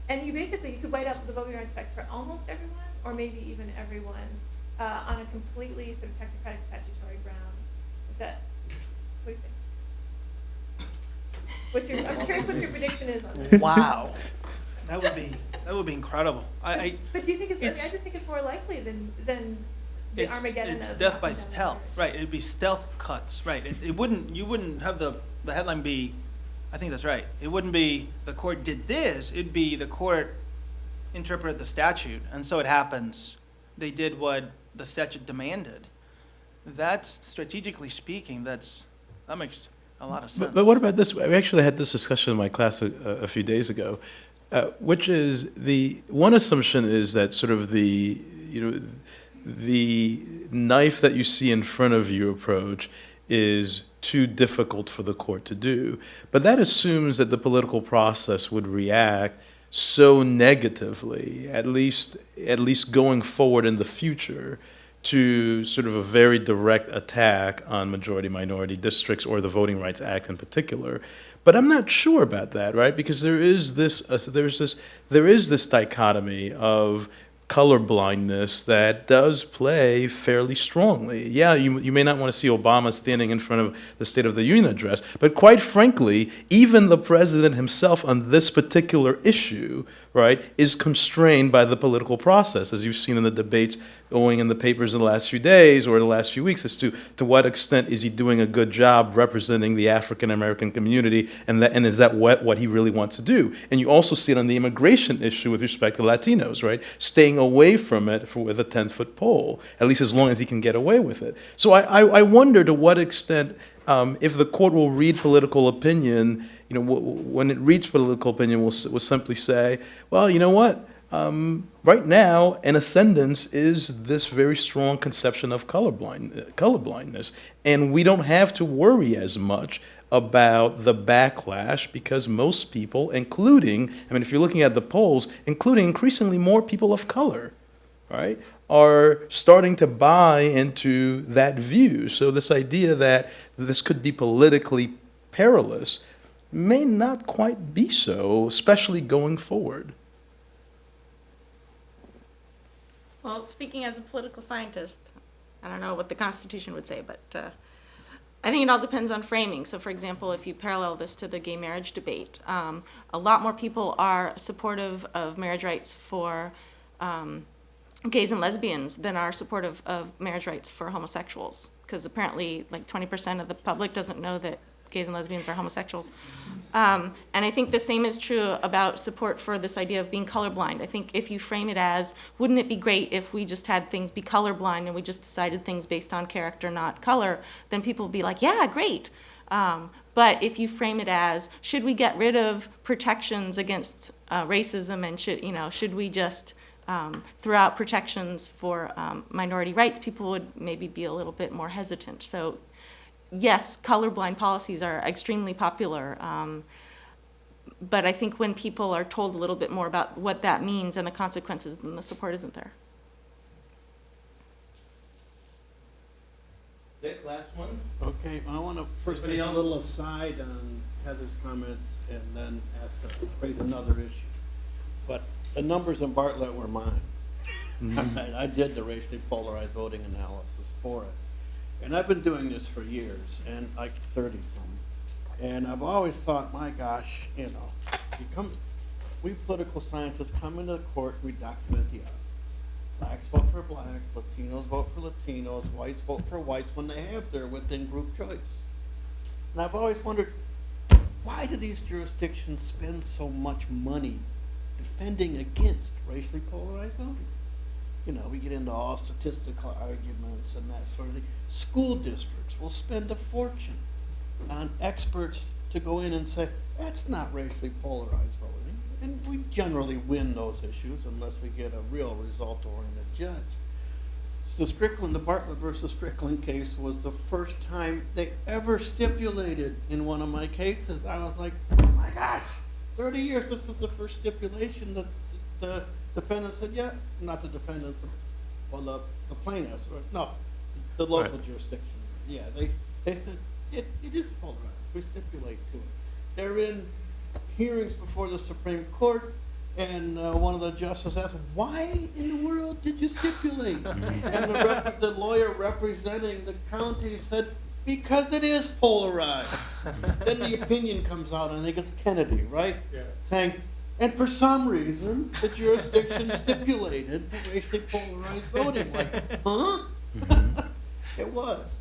And you could white out the Voting Rights Act for almost everyone, or maybe even everyone, on a completely sort of technocratic statutory ground. What do you think? I'm curious what your prediction is on this. Wow, that would be incredible. But do you think I just think it's more likely than the Armageddon it's of death by knocking down the stealth, borders. right? It'd be stealth cuts, right? You wouldn't have the headline be, I think that's right. It wouldn't be the court did this. It'd be the court interpreted the statute, and so it happens. They did what the statute demanded. That's strategically speaking. That makes a lot of sense. But what about this? We actually had this discussion in my class a few days ago, which is the one assumption is that sort of the knife that you see in front of you approach is too difficult for the court to do. But that assumes that the political process would react so negatively, at least going forward in the future, to sort of a very direct attack on majority-minority districts or the Voting Rights Act in particular. But I'm not sure about that, right? Because there is this dichotomy of color blindness that does play fairly strongly. Yeah, you may not want to see Obama standing in front of the State of the Union address, but quite frankly, even the president himself on this particular issue, right, is constrained by the political process, as you've seen in the debates going in the papers in the last few days or the last few weeks, as to what extent is he doing a good job representing the African American community, and is that what he really wants to do? And you also see it on the immigration issue with respect to Latinos, right, staying away from it with a 10-foot pole, at least as long as he can get away with it. So I wonder to what extent, if the court will read political opinion, when it reads political opinion, will simply say, well, you know what? Right now, an ascendance is this very strong conception of colorblindness, and we don't have to worry as much about the backlash because most people, including, if you're looking at the polls, including increasingly more people of color, right, are starting to buy into that view. So this idea that this could be politically perilous may not quite be so, especially going forward. Well, speaking as a political scientist, I don't know what the Constitution would say, but I think it all depends on framing. So, for example, if you parallel this to the gay marriage debate, a lot more people are supportive of marriage rights for gays and lesbians than are supportive of marriage rights for homosexuals, because apparently like 20% of the public doesn't know that gays and lesbians are homosexuals. And I think the same is true about support for this idea of being colorblind. I think if you frame it as, wouldn't it be great if we just had things be colorblind and we just decided things based on character, not color, then people would be like, yeah, great. But if you frame it as, should we get rid of protections against racism, and should we just throw out protections for minority rights, people would maybe be a little bit more hesitant. So yes, colorblind policies are extremely popular, but I think when people are told a little bit more about what that means and the consequences, then the support isn't there. Dick, last one? Okay, I want to first make a little aside on Heather's comments and then raise another issue. But the numbers in Bartlett were mine. I did the racially polarized voting analysis for it. And I've been doing this for years, and like 30-some. And I've always thought, my gosh, we political scientists come into the court, we document the evidence. Blacks vote for blacks, Latinos vote for Latinos, whites vote for whites when they have their within-group choice. And I've always wondered, why do these jurisdictions spend so much money defending against racially polarized voting? We get into all statistical arguments and that sort of thing. School districts will spend a fortune on experts to go in and say, that's not racially polarized voting. And we generally win those issues unless we get a real result-oriented judge. The Bartlett versus Strickland case was the first time they ever stipulated in one of my cases. I was like, oh my gosh, 30 years, this is the first stipulation that the defendant said, yeah, not the defendants, well, the plaintiffs, or no, the local jurisdiction. Yeah, they said, it is polarized, we stipulate to it. They're in hearings before the Supreme Court, and one of the justices asked, why in the world did you stipulate? And the lawyer representing the county said, because it is polarized. Then the opinion comes out, and I think it's Kennedy, right? Yeah. Saying, and for some reason, the jurisdiction stipulated racially polarized voting. Like, huh? It was.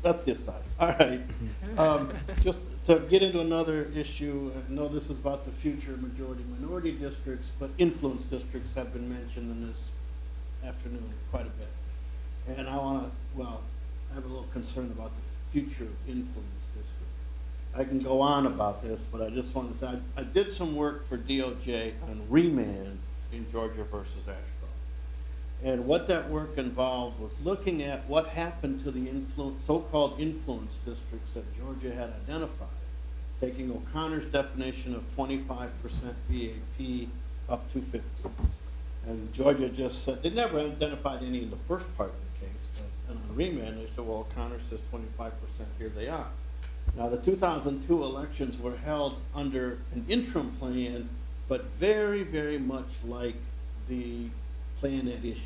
That's the aside. All right. Just to get into another issue, I know this is about the future majority-minority districts, but influence districts have been mentioned in this afternoon quite a bit. And I have a little concern about the future of influence districts. I can go on about this, but I just want to say I did some work for DOJ on remand in Georgia versus Ashcroft. And what that work involved was looking at what happened to the so-called influence districts that Georgia had identified, taking O'Connor's definition of 25% VAP up to 50. And Georgia just said, they never identified any in the first part of the case, but on remand they said, well, O'Connor says 25%, here they are. Now, the 2002 elections were held under an interim plan, but very, very much like the plan at issue.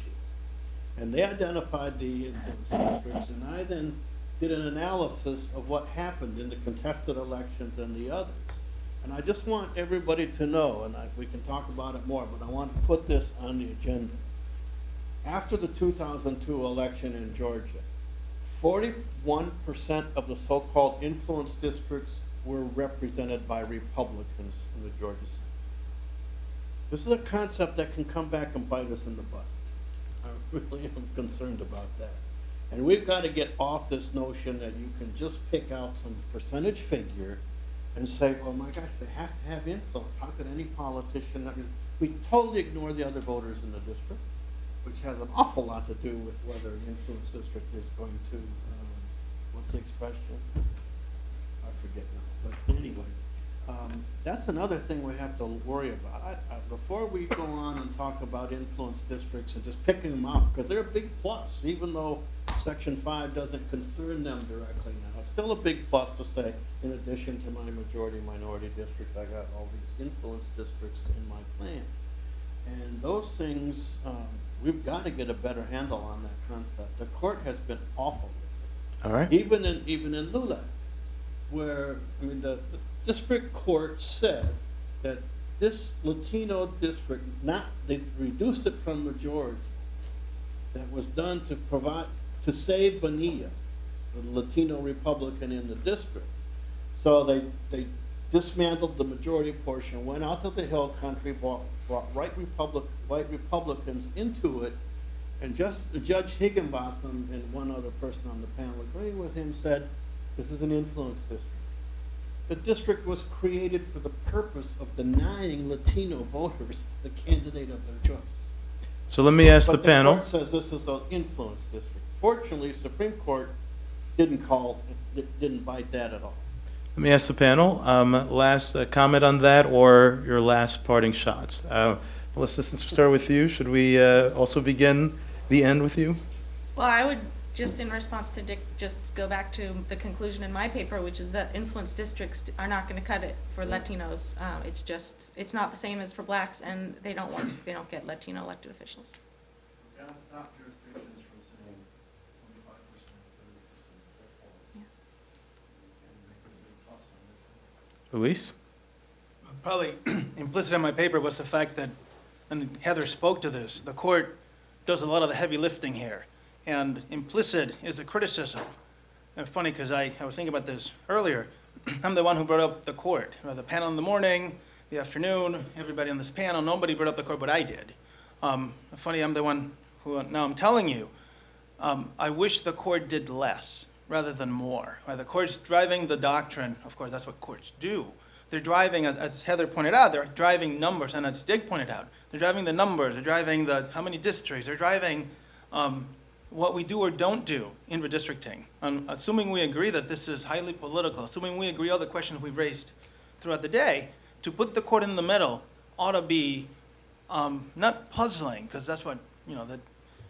And they identified the influence districts, and I then did an analysis of what happened in the contested elections and the others. And I just want everybody to know, and we can talk about it more, but I want to put this on the agenda. After the 2002 election in Georgia, 41% of the so-called influence districts were represented by Republicans in the Georgia Senate. This is a concept that can come back and bite us in the butt. I really am concerned about that. And we've got to get off this notion that you can just pick out some percentage figure and say, well, my gosh, they have to have influence. How could any politician? We totally ignore the other voters in the district, which has an awful lot to do with whether an influence district is going to, what's the expression? I forget now, but anyway. That's another thing we have to worry about. Before we go on and talk about influence districts and just picking them out, because they're a big plus, even though Section 5 doesn't concern them directly now. It's still a big plus to say, in addition to my majority-minority district, I got all these influence districts in my plan. And those things, we've got to get a better handle on that concept. The court has been awful with it. All right. Even in Lula, where, I mean, the district court said that this Latino district, they reduced it from majority, that was done to save Bonilla, the Latino Republican in the district. So they dismantled the majority portion, went out to the hill country, brought white Republicans into it, and Judge Higginbotham and one other person on the panel agreeing with him said, this is an influence district. The district was created for the purpose of denying Latino voters the candidate of their choice. So let me ask the But panel. the court says this is an influence district. Fortunately, Supreme Court didn't bite that at all. Let me ask the panel, last comment on that or your last parting shots? Melissa, since we start with you, should we also begin the end with you? Well, I would just in response to Dick, just go back to the conclusion in my paper, which is that influence districts are not going to cut it for Latinos. It's not the same as for blacks, and they don't get Latino elected officials. Yeah, stop jurisdictions from saying 25%, 30%, and make it a big plus on this. Luis? Probably implicit in my paper was the fact that, and Heather spoke to this, the court does a lot of the heavy lifting here. And implicit is a criticism. And funny, because I was thinking about this earlier. I'm the one who brought up the court. The panel in the morning, the afternoon, everybody on this panel, nobody brought up the court, but I did. Funny, I'm the one who, now I'm telling you, I wish the court did less rather than more. The court's driving the doctrine, of course, that's what courts do. They're driving, as Heather pointed out, they're driving numbers, and as Dick pointed out, they're driving the numbers, they're driving how many districts, they're driving what we do or don't do in redistricting. Assuming we agree that this is highly political, assuming we agree all the questions we've raised throughout the day, to put the court in the middle ought to be not puzzling, because that's what, that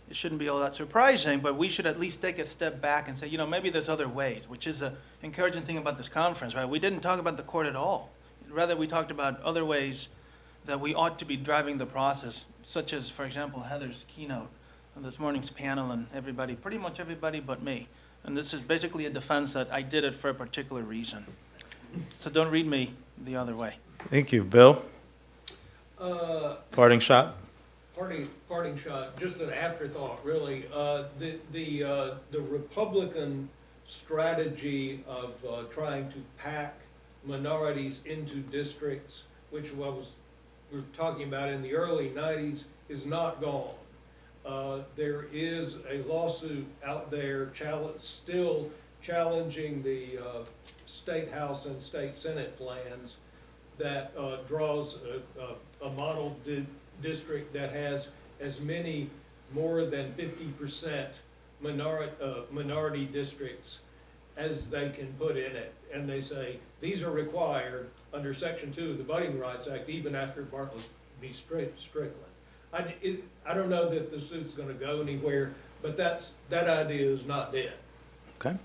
it shouldn't be all that surprising, but we should at least take a step back and say, maybe there's other ways, which is an encouraging thing about this conference, right? We didn't talk about the court at all. Rather, we talked about other ways that we ought to be driving the process, such as, for example, Heather's keynote on this morning's panel, and everybody, pretty much everybody but me. And this is basically a defense that I did it for a particular reason. So don't read me the other way. Thank you. Bill? Parting shot? Parting shot, just an afterthought, really. The Republican strategy of trying to pack minorities into districts, which we were talking about in the early 90s, is not gone. There is a lawsuit out there still challenging the State House and State Senate plans that draws a model district that has as many more than 50% minority districts as they can put in it. And they say these are required under Section 2 of the Voting Rights Act, even after Bartlett v. Strickland. I don't know that the suit's going to go anywhere, but that idea is not dead. Okay.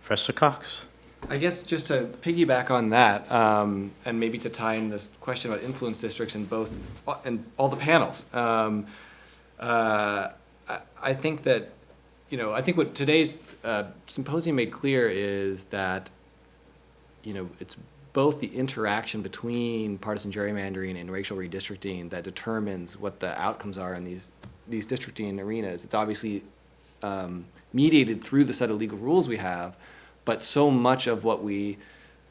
Professor Cox. I guess just to piggyback on that, and maybe to tie in this question about influence districts in all the panels, I think that, I think what today's symposium made clear is that, it's both the interaction between partisan gerrymandering and racial redistricting that determines what the outcomes are in these districting arenas. It's obviously mediated through the set of legal rules we have, but so much of what we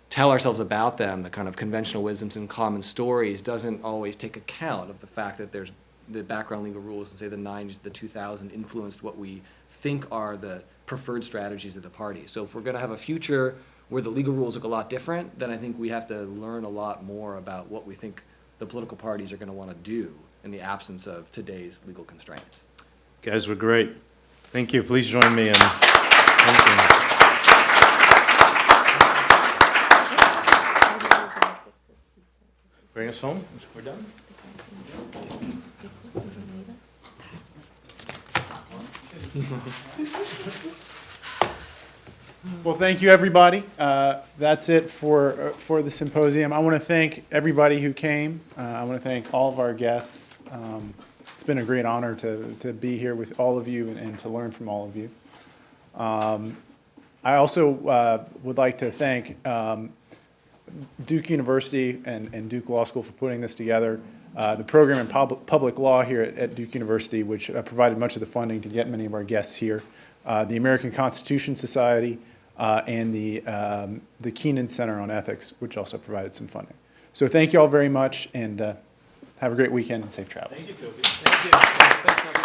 tell ourselves about them, the kind of conventional wisdoms and common stories, doesn't always take account of the fact that there's the background legal rules and say the 90s, the 2000s influenced what we think are the preferred strategies of the party. So if we're going to have a future where the legal rules look a lot different, then I think we have to learn a lot more about what we think the political parties are going to want to do in the absence of today's legal constraints. Guys were great. Thank you. Please join me in thanking you. us home. We're done. Well, thank you, everybody. That's it for the symposium. I want to thank everybody who came. I want to thank all of our guests. It's been a great honor to be here with all of you and to learn from all of you. I also would like to thank Duke University and Duke Law School for putting this together. The program in public law here at Duke University, which provided much of the funding to get many of our guests here. The American Constitution Society, and the Keenan Center on Ethics, which also provided some funding. So thank you all very much, and have a great weekend and safe travels. Thank you, Toby. Thank you.